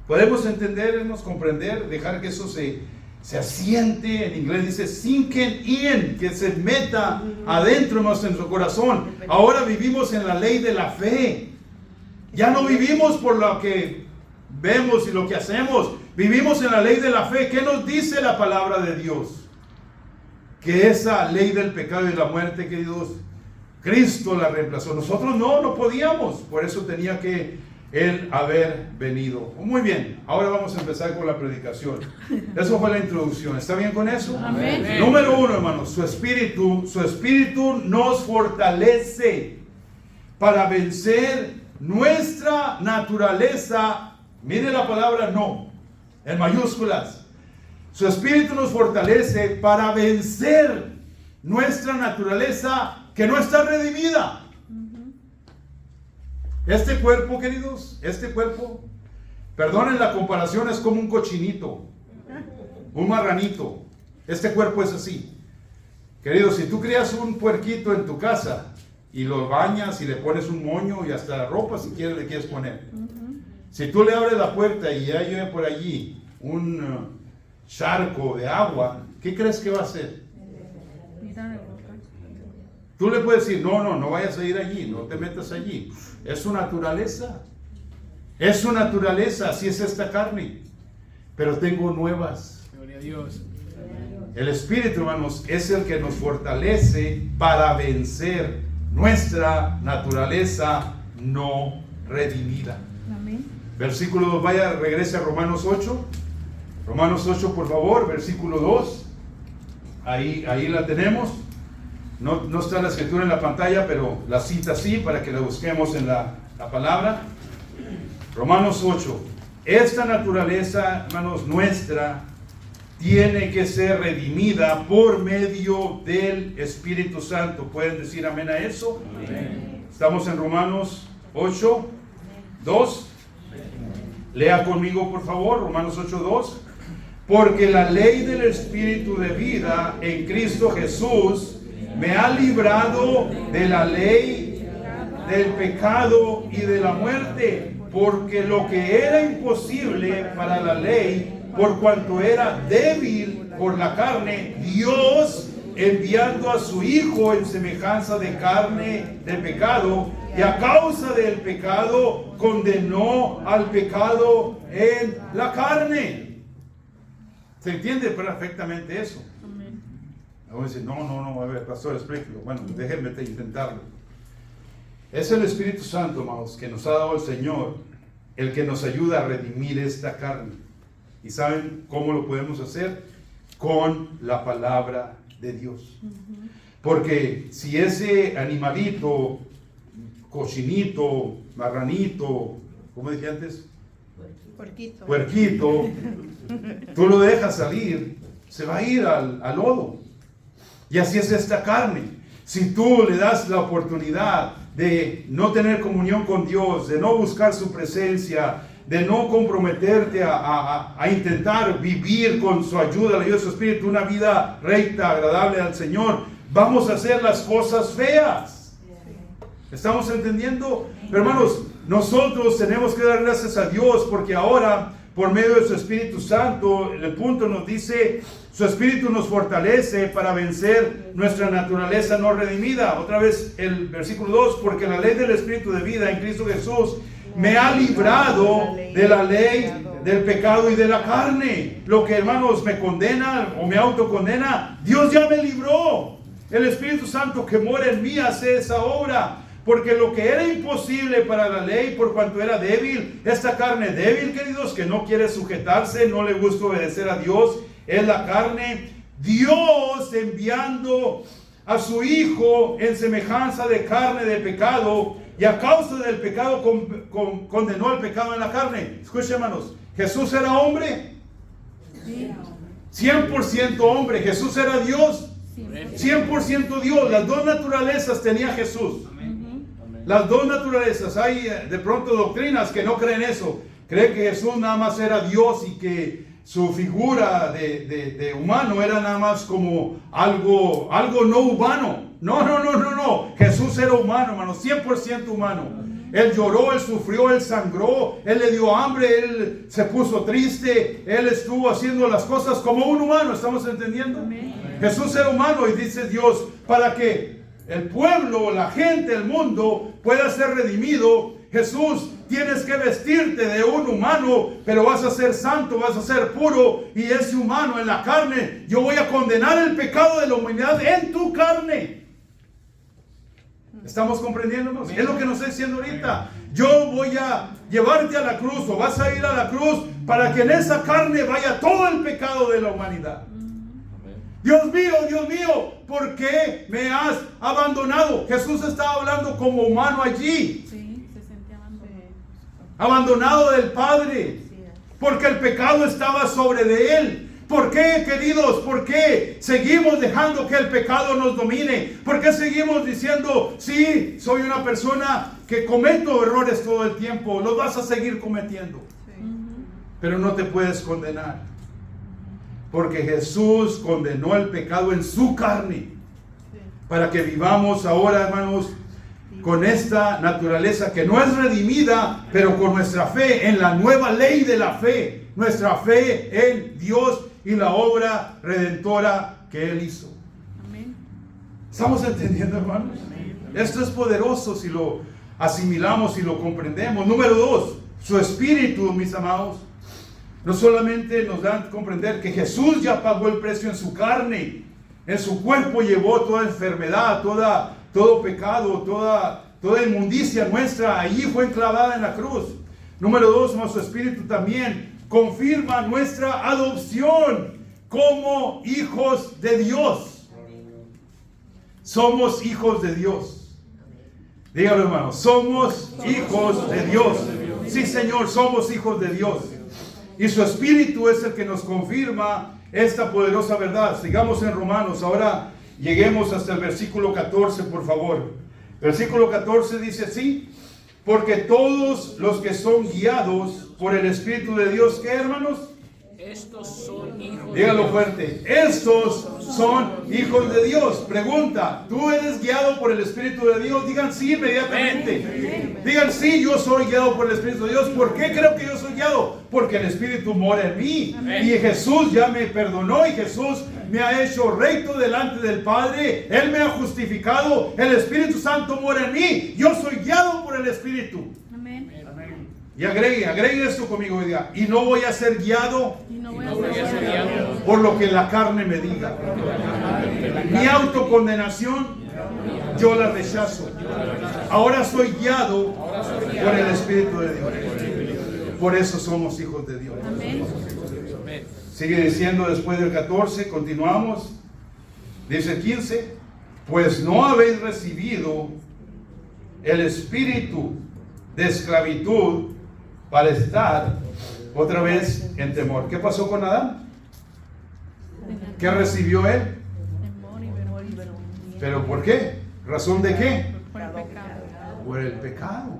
Podemos entendernos, comprender, dejar que eso se asiente. En inglés dice sinken in, que se meta adentro de nuestro corazón. Ahora vivimos en la ley de la fe. Ya no vivimos por lo que vemos y lo que hacemos. Vivimos en la ley de la fe. ¿Qué nos dice la palabra de Dios? Que esa ley del pecado y la muerte, queridos, Cristo la reemplazó. Nosotros no podíamos. Por eso tenía que Él haber venido. Muy bien, ahora vamos a empezar con la predicación. Eso fue la introducción. ¿Está bien con eso? Amén. Número 1, hermanos, su espíritu nos fortalece. para vencer nuestra naturaleza. Mire la palabra no, en mayúsculas. Su Espíritu nos fortalece para vencer nuestra naturaleza que no está redimida. Este cuerpo, queridos, este cuerpo, perdonen la comparación, es como un cochinito, un marranito. Este cuerpo es así. Queridos, si tú crías un puerquito en tu casa y lo bañas y le pones un moño y hasta la ropa si quieres le quieres poner. Si tú le abres la puerta y hay por allí un charco de agua, ¿qué crees que va a hacer? Tú le puedes decir, no vayas a ir allí, no te metas allí. Es su naturaleza. Es su naturaleza, así es esta carne. Pero tengo nuevas. Gloria a Dios. El Espíritu, hermanos, es el que nos fortalece para vencer nuestra naturaleza no redimida. Amén. Versículo 2, regrese a Romanos 8. Romanos 8, por favor, versículo 2. Ahí la tenemos. No está la escritura en la pantalla, pero la cita sí, para que la busquemos en la palabra. Romanos 8. Esta naturaleza, hermanos, nuestra, tiene que ser redimida por medio del Espíritu Santo. ¿Pueden decir amén a eso? Amén. Estamos en Romanos 8, 2. Lea conmigo, por favor, Romanos 8, 2. Porque la ley del Espíritu de vida en Cristo Jesús me ha librado de la ley del pecado y de la muerte, porque lo que era imposible para la ley, por cuanto era débil por la carne, Dios, enviando a su Hijo en semejanza de carne de pecado, y a causa del pecado condenó al pecado en la carne. ¿Se entiende perfectamente eso? Vamos a decir, no, a ver, pastor, explíquelo. Bueno, déjenme intentarlo. Es el Espíritu Santo, hermanos, que nos ha dado el Señor, el que nos ayuda a redimir esta carne. ¿Y saben cómo lo podemos hacer? Con la palabra de Dios. Porque si ese animalito, cochinito, marranito, ¿cómo dije antes? Puerquito, tú lo dejas salir, se va a ir al lodo. Y así es esta carne. Si tú le das la oportunidad de no tener comunión con Dios, de no buscar su presencia, de no comprometerte a intentar vivir con su ayuda, la ayuda de su Espíritu, una vida recta, agradable al Señor, vamos a hacer las cosas feas. ¿Estamos entendiendo? Pero hermanos, nosotros tenemos que dar gracias a Dios porque ahora, por medio de su Espíritu Santo, el punto nos dice, su Espíritu nos fortalece para vencer nuestra naturaleza no redimida. Otra vez el versículo 2, porque la ley del Espíritu de vida en Cristo Jesús me ha librado de la ley del pecado y de la carne. Lo que, hermanos, me condena o me autocondena, Dios ya me libró. El Espíritu Santo que mora en mí hace esa obra. Porque lo que era imposible para la ley, por cuanto era débil, esta carne débil, queridos, que no quiere sujetarse, no le gusta obedecer a Dios, es la carne. Dios enviando a su Hijo en semejanza de carne de pecado, y a causa del pecado condenó al pecado en la carne. Escuchen, hermanos, Jesús era hombre, 100% hombre. Jesús era Dios, 100% Dios. Las dos naturalezas tenía Jesús. Las dos naturalezas. Hay de pronto doctrinas que no creen eso. Creen que Jesús nada más era Dios y que su figura de humano era nada más como algo no humano. No. Jesús era humano, hermano, 100% humano. Él lloró, Él sufrió, Él sangró, Él le dio hambre, Él se puso triste, Él estuvo haciendo las cosas como un humano. ¿Estamos entendiendo? Jesús era humano y dice Dios, para que el pueblo, la gente, el mundo pueda ser redimido. Jesús, tienes que vestirte de un humano, pero vas a ser santo, vas a ser puro, y ese humano en la carne, yo voy a condenar el pecado de la humanidad en tu carne. ¿Estamos comprendiéndonos? Es lo que nos está diciendo ahorita. Yo voy a llevarte a la cruz, o vas a ir a la cruz, para que en esa carne vaya todo el pecado de la humanidad. Dios mío, ¿por qué me has abandonado? Jesús estaba hablando como humano allí, Sí, se sentía abandonado del Padre, porque el pecado estaba sobre de él. ¿Por qué, queridos? ¿Por qué seguimos dejando que el pecado nos domine? ¿Por qué seguimos diciendo, sí, soy una persona que cometo errores todo el tiempo? Los vas a seguir cometiendo, pero no te puedes condenar, porque Jesús condenó el pecado en su carne, para que vivamos ahora, hermanos, con esta naturaleza que no es redimida, pero con nuestra fe en la nueva ley de la fe, nuestra fe en Dios y la obra redentora que Él hizo. Amén. ¿Estamos entendiendo, hermanos? Esto es poderoso si lo asimilamos y lo comprendemos. Número 2, su espíritu, mis amados, no solamente nos da a comprender que Jesús ya pagó el precio en su carne, en su cuerpo llevó toda enfermedad, todo pecado, toda inmundicia nuestra, allí fue enclavada en la cruz. Número 2, su espíritu también confirma nuestra adopción como hijos de Dios. Somos hijos de Dios. Dígalo, hermano, somos hijos de Dios. Sí, Señor, somos hijos de Dios. Y su espíritu es el que nos confirma esta poderosa verdad. Sigamos en Romanos. Ahora lleguemos hasta el versículo 14, por favor. Versículo 14 dice así: porque todos los que son guiados por el Espíritu de Dios, ¿qué, hermanos? Estos son hijos Dígalo de Dios. fuerte. Estos son hijos de Dios. Pregunta: ¿tú eres guiado por el Espíritu de Dios? Digan sí inmediatamente. Digan sí, yo soy guiado por el Espíritu de Dios. ¿Por qué creo que yo soy guiado? Porque el Espíritu mora en mí. Y Jesús ya me perdonó y Jesús me ha hecho recto delante del Padre. Él me ha justificado. El Espíritu Santo mora en mí. Yo soy guiado por el Espíritu. Amén. Y agregue esto conmigo hoy día. Y no voy a ser guiado Y no voy No voy a ser guiado por lo que la carne me diga. Mi autocondenación yo la rechazo. Ahora soy guiado por el Espíritu de Dios. Por eso somos hijos de Dios. Amén. Sigue diciendo después del 14, continuamos. Dice el 15: pues no habéis recibido el espíritu de esclavitud para estar otra vez en temor. ¿Qué pasó con Adán? ¿Qué recibió él? Temor y vergüenza. ¿Pero por qué? ¿Razón de qué? Por el pecado. Por el pecado.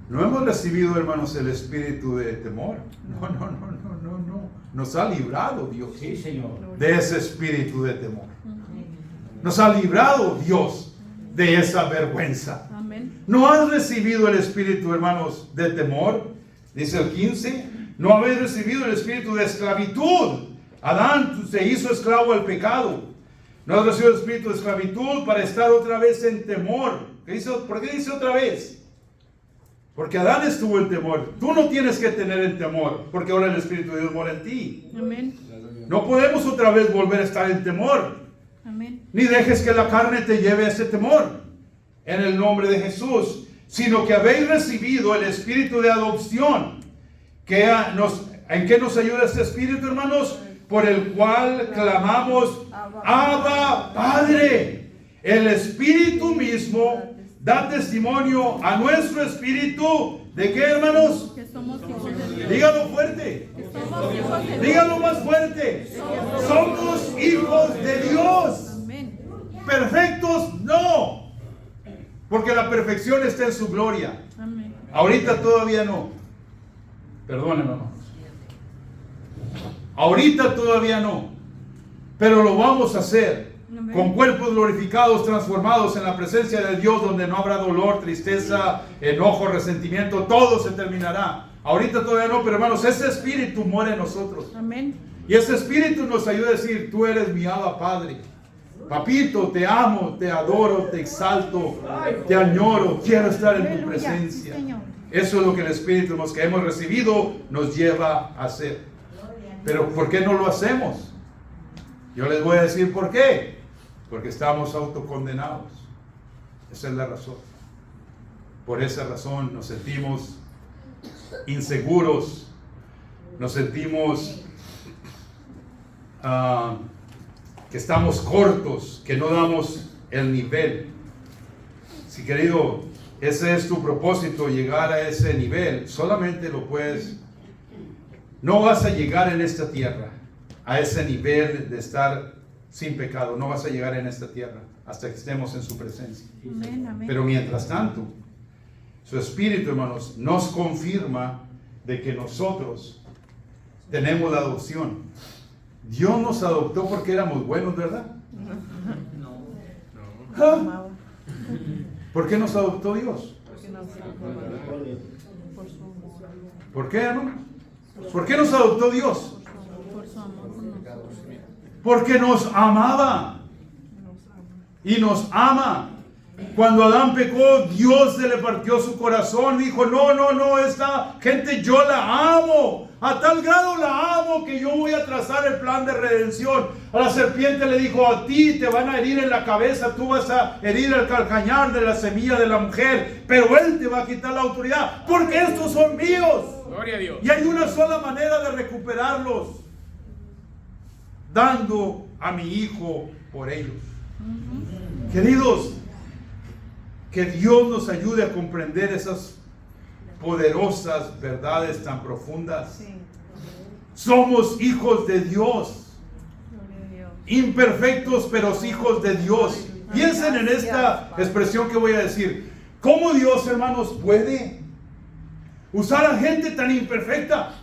No hemos recibido, hermanos, el espíritu de temor. No. Nos ha librado Dios Sí, Señor. de ese espíritu de temor. Nos ha librado Dios de esa vergüenza. Amén. ¿No has recibido el espíritu, hermanos, de temor? Dice el 15. No habéis recibido el espíritu de esclavitud. Adán se hizo esclavo al pecado. No has recibido el espíritu de esclavitud para estar otra vez en temor. ¿Por qué dice otra vez? Porque Adán estuvo en temor. Tú no tienes que tener el temor, porque ahora el Espíritu de Dios mora en ti. Amén. No podemos otra vez volver a estar en temor. Amén. Ni dejes que la carne te lleve a ese temor. En el nombre de Jesús. Sino que habéis recibido el Espíritu de adopción. ¿En qué nos ayuda este Espíritu, hermanos? Por el cual clamamos: Abba, Padre. El Espíritu mismo da testimonio a nuestro espíritu. ¿De qué, hermanos? Que somos hijos de Dios. Dígalo fuerte. Que somos hijos de Dios. Dígalo más fuerte. Somos hijos de Dios. Amén. Perfectos, no. Porque la perfección está en su gloria. Amén. Ahorita todavía no. Perdónenme, hermanos. Ahorita todavía no. Pero lo vamos a hacer. Amén. Con cuerpos glorificados, transformados en la presencia de Dios, donde no habrá dolor, tristeza, enojo, resentimiento. Todo se terminará. Ahorita todavía no, pero hermanos, ese espíritu muere en nosotros. Amén. Y ese espíritu nos ayuda a decir: tú eres mi Abba Padre. Papito, te amo, te adoro, te exalto, te añoro, quiero estar en tu Aleluya. presencia. Sí, Señor. Eso es lo que el espíritu que hemos recibido nos lleva a hacer. Pero ¿por qué no lo hacemos? Yo les voy a decir por qué. Porque estamos autocondenados. Esa es la razón. Por esa razón nos sentimos inseguros, nos sentimos que estamos cortos, que no damos el nivel. Si querido, ese es tu propósito, llegar a ese nivel, solamente lo puedes. No vas a llegar en esta tierra a ese nivel de estar sin pecado. No vas a llegar en esta tierra hasta que estemos en su presencia. Amén, amén. Pero mientras tanto, su Espíritu, hermanos, nos confirma de que nosotros tenemos la adopción. Dios nos adoptó porque éramos buenos, ¿verdad? ¿Ah? ¿Por qué nos adoptó Dios? ¿Por qué, hermano? ¿Por qué nos adoptó Dios? Porque nos amaba y nos ama. Cuando Adán pecó, Dios se le partió su corazón. Dijo, no, esta gente yo la amo. A tal grado la amo que yo voy a trazar el plan de redención. A la serpiente le dijo, a ti te van a herir en la cabeza, tú vas a herir el calcañar de la semilla de la mujer, pero él te va a quitar la autoridad, porque estos son míos. Gloria a Dios. Y hay una sola manera de recuperarlos: dando a mi hijo por ellos. Queridos, que Dios nos ayude a comprender esas poderosas verdades tan profundas. Sí. Somos hijos de Dios, Gloria a Dios. imperfectos pero hijos de Dios. Piensen en esta expresión que voy a decir. ¿Cómo Dios, hermanos, puede usar a gente tan imperfecta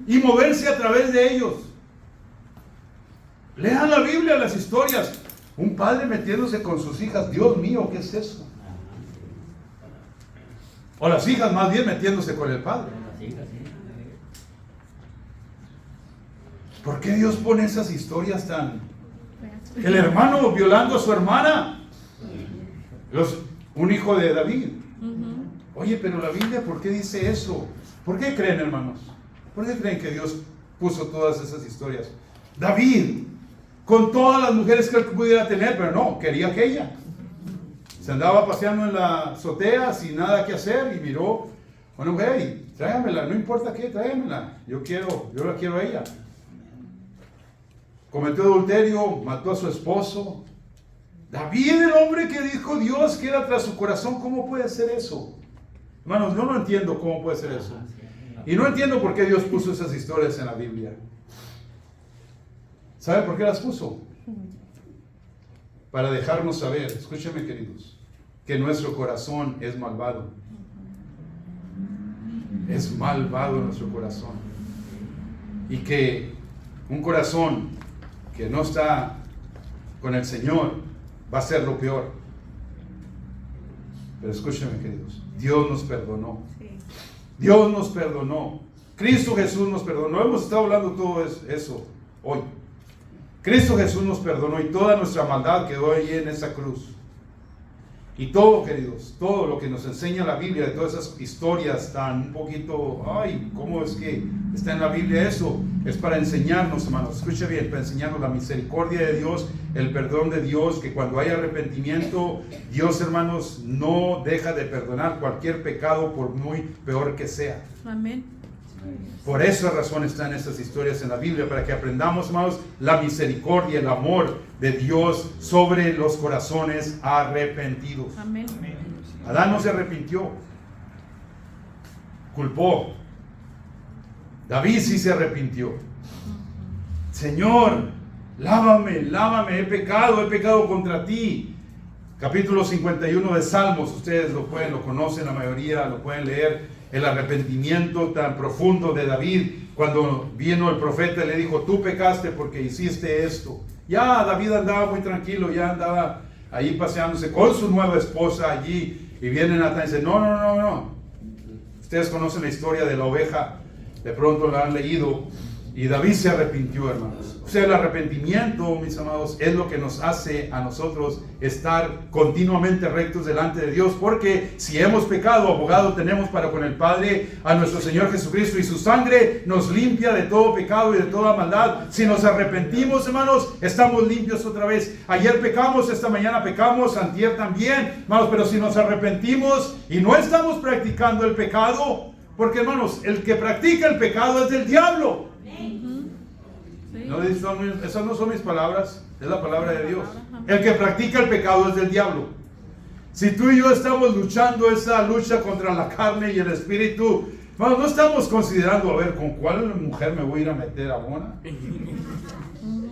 y moverse a través de ellos? Lean la Biblia, las historias. Un padre metiéndose con sus hijas. Dios mío, ¿qué es eso? O las hijas más bien metiéndose con el padre. ¿Por qué Dios pone esas historias tan... El hermano violando a su hermana. Un hijo de David. Oye, pero la Biblia, ¿por qué dice eso? ¿Por qué creen, hermanos? ¿Por qué creen que Dios puso todas esas historias? David, con todas las mujeres que él pudiera tener, pero no, quería aquella. Se andaba paseando en la azotea sin nada que hacer y miró a una mujer y tráigamela, no importa qué, tráigamela. Yo la quiero a ella. Cometió adulterio, mató a su esposo. David, el hombre que dijo Dios que era tras su corazón, ¿cómo puede ser eso? Hermanos, yo no entiendo cómo puede ser eso. Y no entiendo por qué Dios puso esas historias en la Biblia. ¿Sabe por qué las puso? Para dejarnos saber, escúchenme queridos, que nuestro corazón es malvado. Es malvado nuestro corazón. Y que un corazón que no está con el Señor va a ser lo peor. Pero escúchenme queridos, Dios nos perdonó. Dios nos perdonó. Cristo Jesús nos perdonó. Hemos estado hablando todo eso hoy. Cristo Jesús nos perdonó y toda nuestra maldad quedó ahí en esa cruz. Y todo, queridos, todo lo que nos enseña la Biblia, de todas esas historias tan un poquito, ¿cómo es que está en la Biblia eso? Es para enseñarnos, hermanos, escuche bien, para enseñarnos la misericordia de Dios, el perdón de Dios, que cuando hay arrepentimiento, Dios, hermanos, no deja de perdonar cualquier pecado por muy peor que sea. Amén. Por esa razón están estas historias en la Biblia, para que aprendamos, hermanos, la misericordia, el amor de Dios sobre los corazones arrepentidos. Amén. Adán no se arrepintió, culpó. David sí se arrepintió. Señor, lávame, he pecado contra ti. Capítulo 51 de Salmos, ustedes lo conocen, la mayoría lo pueden leer. El arrepentimiento tan profundo de David, cuando vino el profeta y le dijo, tú pecaste porque hiciste esto. Ya David andaba muy tranquilo, ya andaba ahí paseándose con su nueva esposa allí, y viene Natán y dice, no. Ustedes conocen la historia de la oveja, de pronto la han leído, y David se arrepintió, hermanos. O sea, el arrepentimiento, mis amados, es lo que nos hace a nosotros estar continuamente rectos delante de Dios, porque si hemos pecado, abogado tenemos para con el Padre, a nuestro Señor Jesucristo, y su sangre nos limpia de todo pecado y de toda maldad. Si nos arrepentimos, hermanos, estamos limpios otra vez. Ayer pecamos, esta mañana pecamos, antier también, hermanos, pero si nos arrepentimos y no estamos practicando el pecado, porque, hermanos, el que practica el pecado es del diablo. No, esas no son mis palabras, es la palabra de Dios. El que practica el pecado es del diablo. Si tú y yo estamos luchando esa lucha contra la carne y el espíritu, bueno, no estamos considerando, a ver, ¿con cuál mujer me voy a ir a meter ahora?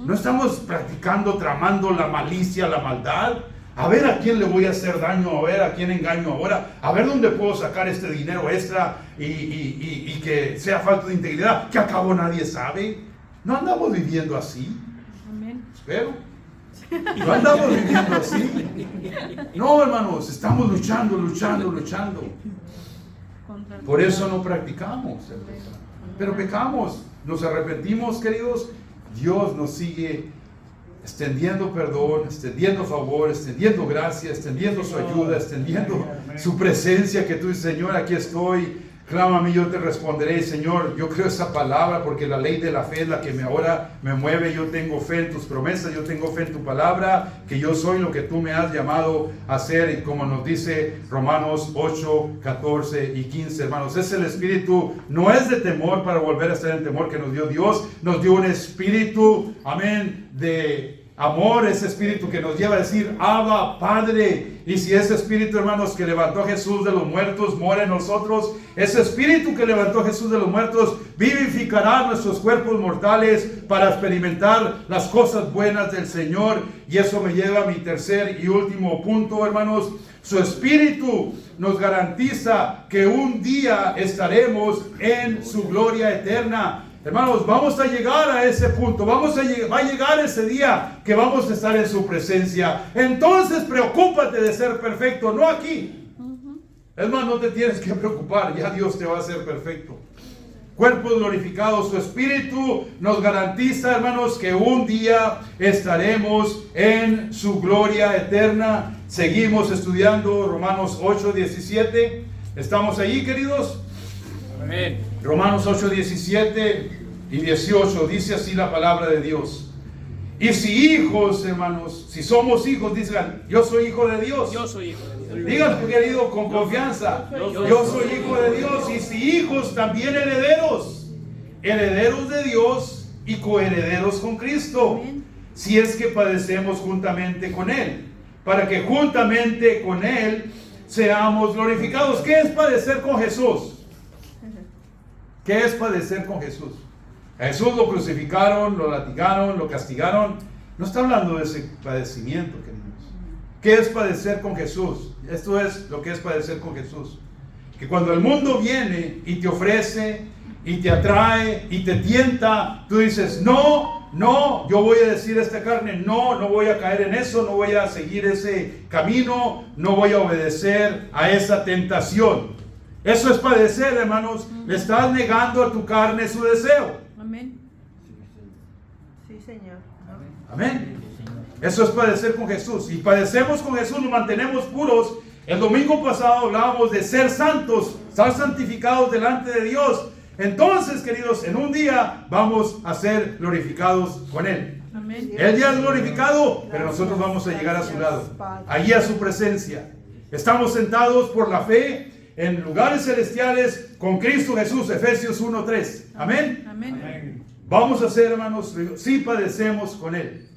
No estamos practicando, tramando la malicia, la maldad. A ver a quién le voy a hacer daño, a ver a quién engaño ahora, a ver dónde puedo sacar este dinero extra y que sea falta de integridad, que a cabo nadie sabe. No andamos viviendo así. Amén. Espero. No andamos viviendo así. No, hermanos, estamos luchando. Por eso no practicamos. Pero pecamos, nos arrepentimos, queridos. Dios nos sigue extendiendo perdón, extendiendo favor, extendiendo gracia, extendiendo su ayuda, extendiendo su presencia, que tú dices, Señor, aquí estoy, clama a mí, yo te responderé. Señor, yo creo esa palabra porque la ley de la fe es la que ahora me mueve. Yo tengo fe en tus promesas, yo tengo fe en tu palabra, que yo soy lo que tú me has llamado a ser, y como nos dice Romanos 8, 14 y 15, hermanos, es el espíritu, no es de temor para volver a estar en temor que nos dio Dios, nos dio un espíritu, amén, de amor, ese espíritu que nos lleva a decir, Abba, Padre. Y si ese espíritu, hermanos, que levantó a Jesús de los muertos mora en nosotros, ese espíritu que levantó a Jesús de los muertos vivificará nuestros cuerpos mortales para experimentar las cosas buenas del Señor. Y eso me lleva a mi tercer y último punto, hermanos. Su espíritu nos garantiza que un día estaremos en su gloria eterna. Hermanos, vamos a llegar a ese punto, va a llegar ese día que vamos a estar en su presencia. Entonces preocúpate de ser perfecto, no aquí. Es más, no te tienes que preocupar, ya Dios te va a hacer perfecto. Cuerpos glorificados, su espíritu nos garantiza, hermanos, que un día estaremos en su gloria eterna. Seguimos estudiando Romanos 8, 17. ¿Estamos allí, queridos? Amén. Romanos 8, 17 y 18, dice así la palabra de Dios. Y si hijos, hermanos, si somos hijos, digan, yo soy hijo de Dios. Yo soy hijo de Dios. Digan, querido, con confianza, yo soy hijo de Dios. Y si hijos, también herederos, herederos de Dios y coherederos con Cristo, si es que padecemos juntamente con Él, para que juntamente con Él seamos glorificados. ¿Qué es padecer con Jesús? ¿Qué es padecer con Jesús? A Jesús lo crucificaron, lo latigaron, lo castigaron. No está hablando de ese padecimiento, queridos. ¿Qué es padecer con Jesús? Esto es lo que es padecer con Jesús. Que cuando el mundo viene y te ofrece, y te atrae, y te tienta, tú dices, no, yo voy a decir a esta carne, no voy a caer en eso, no voy a seguir ese camino, no voy a obedecer a esa tentación. Eso es padecer, hermanos. Le estás negando a tu carne su deseo. Amén. Sí, Señor. Amén. Eso es padecer con Jesús. Y padecemos con Jesús, nos mantenemos puros. El domingo pasado hablábamos de ser santos, estar santificados delante de Dios. Entonces, queridos, en un día vamos a ser glorificados con Él. Amén. Él ya es glorificado, pero nosotros vamos a llegar a su lado, allí a su presencia. Estamos sentados por la fe en lugares celestiales con Cristo Jesús, Efesios 1:3. Amén. Amén. Vamos a ser, hermanos, si padecemos con Él.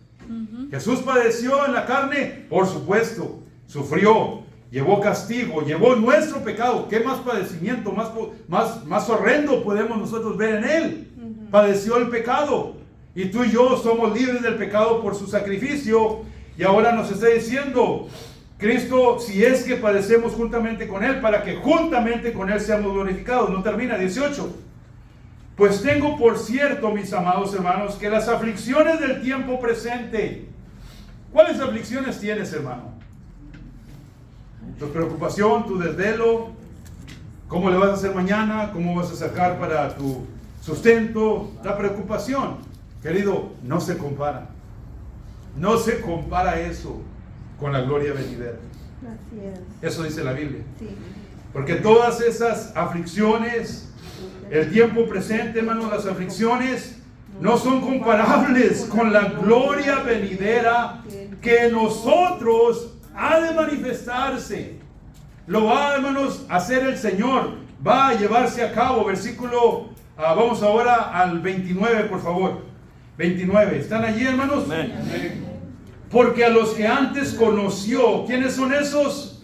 Jesús padeció en la carne, por supuesto, sufrió, llevó castigo, llevó nuestro pecado. ¿Qué más padecimiento, más horrendo podemos nosotros ver en Él? Padeció el pecado. Y tú y yo somos libres del pecado por su sacrificio. Y ahora nos está diciendo Cristo, si es que padecemos juntamente con Él, para que juntamente con Él seamos glorificados. No termina, 18. Pues tengo por cierto, mis amados hermanos, que las aflicciones del tiempo presente. ¿Cuáles aflicciones tienes, hermano? Tu preocupación, tu desvelo, cómo le vas a hacer mañana, cómo vas a sacar para tu sustento, la preocupación, querido, no se compara. No se compara eso con la gloria venidera. Así es. Eso dice la Biblia. Sí. Porque todas esas aflicciones, el tiempo presente, hermano, las aflicciones no son comparables con la gloria venidera que en nosotros ha de manifestarse. Lo va, hermanos, a hacer el Señor. Va a llevarse a cabo. Versículo, vamos ahora al 29, por favor. 29. ¿Están allí, hermanos? Amén. Porque a los que antes conoció, ¿quiénes son esos?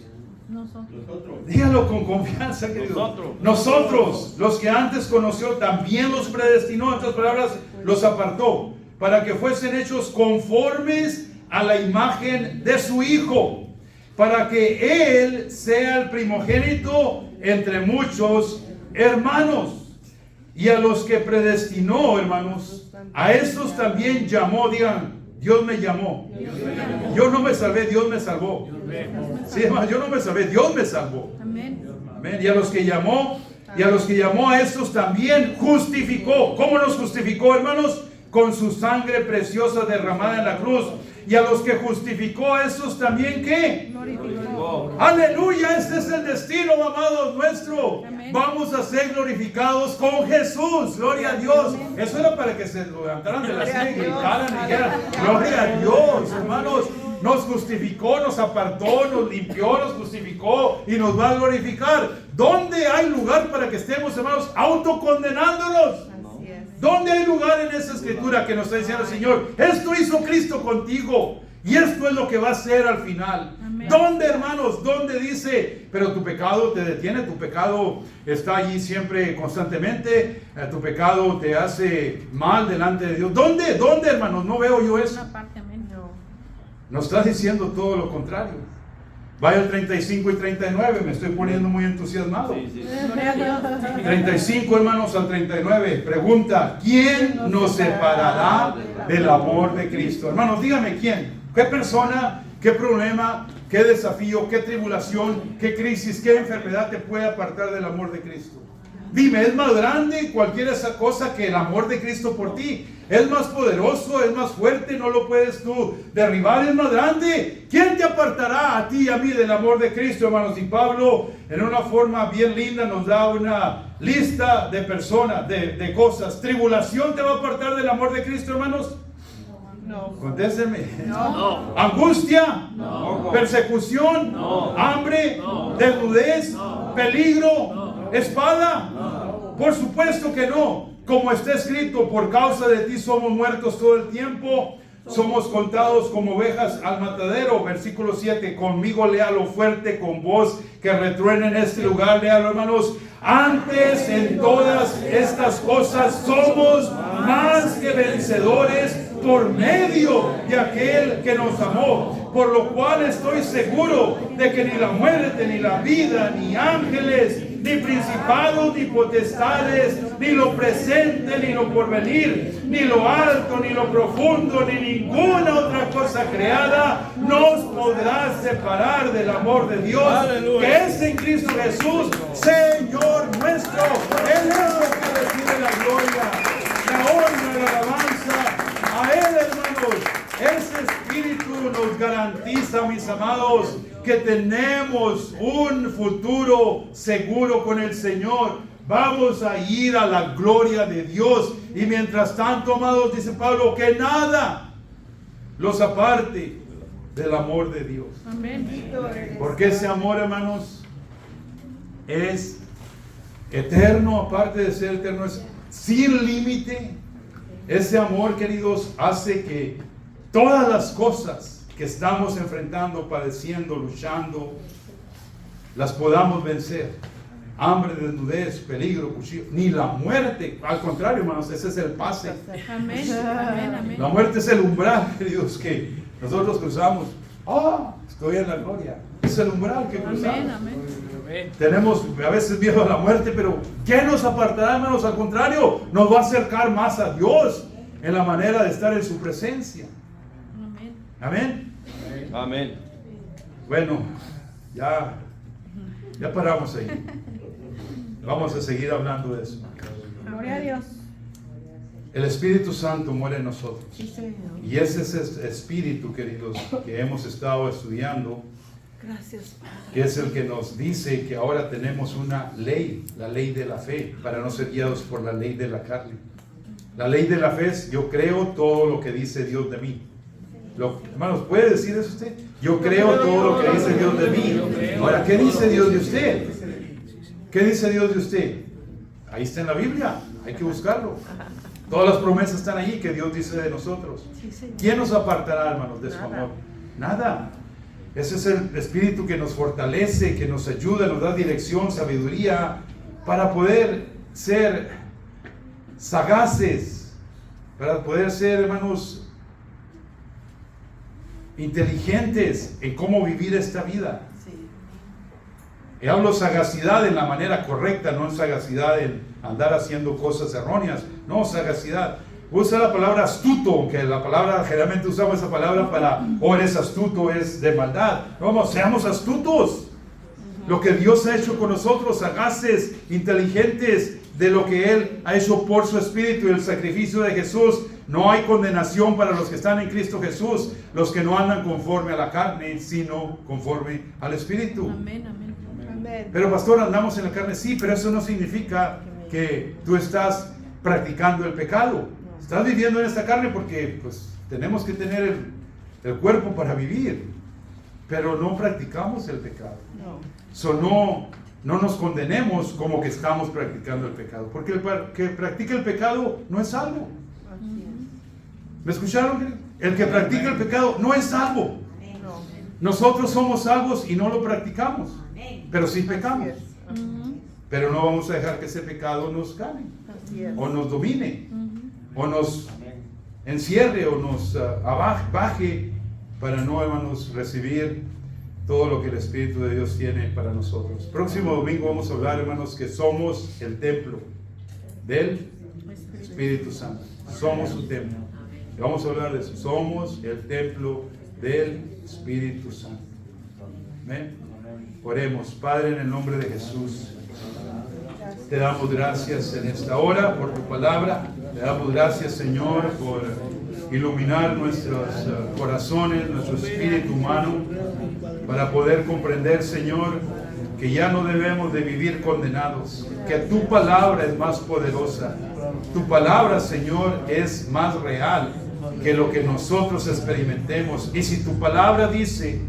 Nosotros. Dígalo con confianza, querido. Nosotros, los que antes conoció, también los predestinó, en otras palabras, los apartó, para que fuesen hechos conformes a la imagen de su Hijo, para que Él sea el primogénito entre muchos hermanos. Y a los que predestinó, hermanos, a estos también llamó. Digan, Dios me llamó. Yo no me salvé, Dios me salvó. Sí, hermano, yo no me salvé, Dios me salvó. Amén. Amén. Y a los que llamó, a estos también justificó. ¿Cómo nos justificó, hermanos? Con su sangre preciosa derramada en la cruz. Y a los que justificó, a estos también, ¿qué? Glorificó. Aleluya, este es el destino, amados, nuestro. Amén. Vamos a ser glorificados con Jesús. Gloria a Dios. Eso era para que se levantaran de la Gloria a silla y Dios. gritaran y dijeran, gloria a Dios, hermanos. Nos justificó, nos apartó, nos limpió, nos justificó y nos va a glorificar. ¿Dónde hay lugar para que estemos, hermanos, autocondenándonos? Así es. ¿Dónde hay lugar en esa escritura que nos está diciendo el Señor? Esto hizo Cristo contigo y esto es lo que va a ser al final. Amén. ¿Dónde, hermanos? ¿Dónde dice? Pero tu pecado te detiene, tu pecado está allí siempre, constantemente, tu pecado te hace mal delante de Dios. ¿Dónde? ¿Dónde, hermanos? No veo yo eso. Una parte, amén. Nos está diciendo todo lo contrario. Vaya al 35 y 39, me estoy poniendo muy entusiasmado. Gloria a Dios. 35, hermanos, al 39. Pregunta, ¿quién nos separará del amor de Cristo? Hermanos, dígame quién. ¿Qué persona, qué problema, qué desafío, qué tribulación, qué crisis, qué enfermedad te puede apartar del amor de Cristo? Dime, ¿es más grande cualquier esa cosa que el amor de Cristo por ti? ¿Es más poderoso? ¿Es más fuerte? ¿No lo puedes tú derribar? ¿Es más grande? ¿Quién te apartará a ti y a mí del amor de Cristo, hermanos? Y Pablo, en una forma bien linda, nos da una lista de personas, de cosas. ¿Tribulación te va a apartar del amor de Cristo, hermanos? No. Contéstenme. No. ¿Angustia? No. ¿Persecución? No. ¿Hambre? No. ¿Desnudez? No. ¿Peligro? No. ¿Espada? No. Por supuesto que no. Como está escrito, por causa de ti somos muertos todo el tiempo. Somos contados como ovejas al matadero. Versículo 7. Conmigo léalo fuerte, con voz que retruene en este lugar. Léalo, hermanos. Antes en todas estas cosas somos más que vencedores por medio de aquel que nos amó. Por lo cual estoy seguro de que ni la muerte, ni la vida, ni ángeles, ni principados, ni potestades, ni lo presente, ni lo porvenir, ni lo alto, ni lo profundo, ni ninguna otra cosa creada nos podrá separar del amor de Dios. Aleluya. Que es en Cristo Jesús, Señor nuestro. Él es el que recibe la gloria, la honra y la alabanza. A Él, hermanos, ese Espíritu nos garantiza, mis amados, que tenemos un futuro seguro con el Señor. Vamos a ir a la gloria de Dios. Y mientras tanto, amados, dice Pablo, que nada los aparte del amor de Dios. Amén. Porque ese amor, hermanos, es eterno. Aparte de ser eterno, es sin límite. Ese amor, queridos, hace que todas las cosas que estamos enfrentando, padeciendo, luchando, las podamos vencer. Hambre, desnudez, peligro, cuchillo, ni la muerte. Al contrario, hermanos, ese es el pase. Amén. Amén. Amén. La muerte es el umbral, queridos, que nosotros cruzamos. Estoy en la gloria. Es el umbral que cruzamos. Amén. Amén. Amén. Tenemos a veces miedo a la muerte, pero ¿qué nos apartará, hermanos? Al contrario, nos va a acercar más a Dios en la manera de estar en su presencia. Amén. Amén. Amén. Bueno, ya paramos ahí. Vamos a seguir hablando de eso. Gloria a Dios. El Espíritu Santo muere en nosotros. Sí, Señor. Y ese es ese Espíritu, queridos, que hemos estado estudiando, Gracias, Padre. que es el que nos dice que ahora tenemos una ley, la ley de la fe, para no ser guiados por la ley de la carne. La ley de la fe es: yo creo todo lo que dice Dios de mí. Hermanos, ¿puede decir eso usted? Yo creo todo lo que dice Dios de mí. Ahora, ¿qué dice Dios de usted? ¿Qué dice Dios de usted? Ahí está en la Biblia, hay que buscarlo. Todas las promesas están ahí que Dios dice de nosotros. Sí, Señor. ¿Quién nos apartará, hermanos, de su Nada. amor? Nada. Ese es el Espíritu que nos fortalece, que nos ayuda, nos da dirección, sabiduría, para poder ser sagaces, para poder ser, hermanos, inteligentes en cómo vivir esta vida. Sí. Y hablo sagacidad en la manera correcta, no sagacidad en andar haciendo cosas erróneas. No, sagacidad. Usa la palabra astuto, aunque la palabra, generalmente usamos esa palabra para, eres astuto, es de maldad. No, seamos astutos. Lo que Dios ha hecho con nosotros, sagaces, inteligentes de lo que Él ha hecho por su Espíritu y el sacrificio de Jesús. No hay condenación para los que están en Cristo Jesús, los que no andan conforme a la carne, sino conforme al Espíritu. Amén, amén. Amén. Pero pastor, andamos en la carne, sí, pero eso no significa que tú estás practicando el pecado. Estás viviendo en esta carne porque pues tenemos que tener el cuerpo para vivir, pero no practicamos el pecado. No. No nos condenemos como que estamos practicando el pecado, porque el que practica el pecado no es salvo. Así es. ¿Me escucharon? El que practica el pecado no es salvo. No. Nosotros somos salvos y no lo practicamos, pero sí pecamos. Así es. Pero no vamos a dejar que ese pecado nos gane, Así es. o nos domine, o nos encierre, o nos baje, para no, hermanos, recibir todo lo que el Espíritu de Dios tiene para nosotros. Próximo domingo vamos a hablar, hermanos, que somos el templo del Espíritu Santo. Somos su templo. Y vamos a hablar de eso. Somos el templo del Espíritu Santo. Amén. Oremos. Padre, en el nombre de Jesús, te damos gracias en esta hora por tu palabra. Te damos gracias, Señor, por iluminar nuestros corazones, nuestro espíritu humano, para poder comprender, Señor, que ya no debemos de vivir condenados, que tu palabra es más poderosa. Tu palabra, Señor, es más real que lo que nosotros experimentemos. Y si tu palabra dice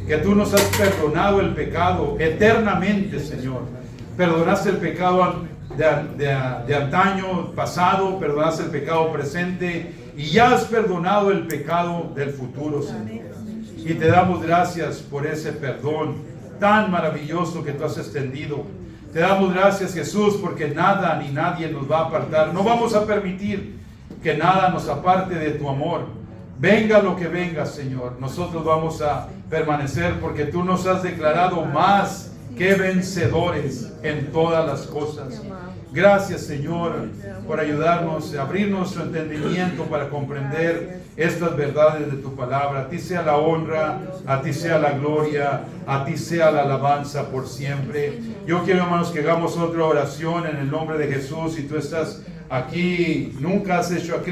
que tú nos has perdonado el pecado eternamente, Señor, perdonaste el pecado de antaño, pasado, perdonaste el pecado presente y ya has perdonado el pecado del futuro, Señor. Y te damos gracias por ese perdón tan maravilloso que tú has extendido. Te damos gracias, Jesús, porque nada ni nadie nos va a apartar. No vamos a permitir que nada nos aparte de tu amor. Venga lo que venga, Señor. Nosotros vamos a permanecer porque tú nos has declarado más que vencedores en todas las cosas. Gracias, Señor, por ayudarnos, abrir nuestro entendimiento para comprender estas verdades de tu palabra. A ti sea la honra, a ti sea la gloria, a ti sea la alabanza por siempre. Yo quiero, hermanos, que hagamos otra oración en el nombre de Jesús. Si tú estás aquí, nunca has hecho a Cristo.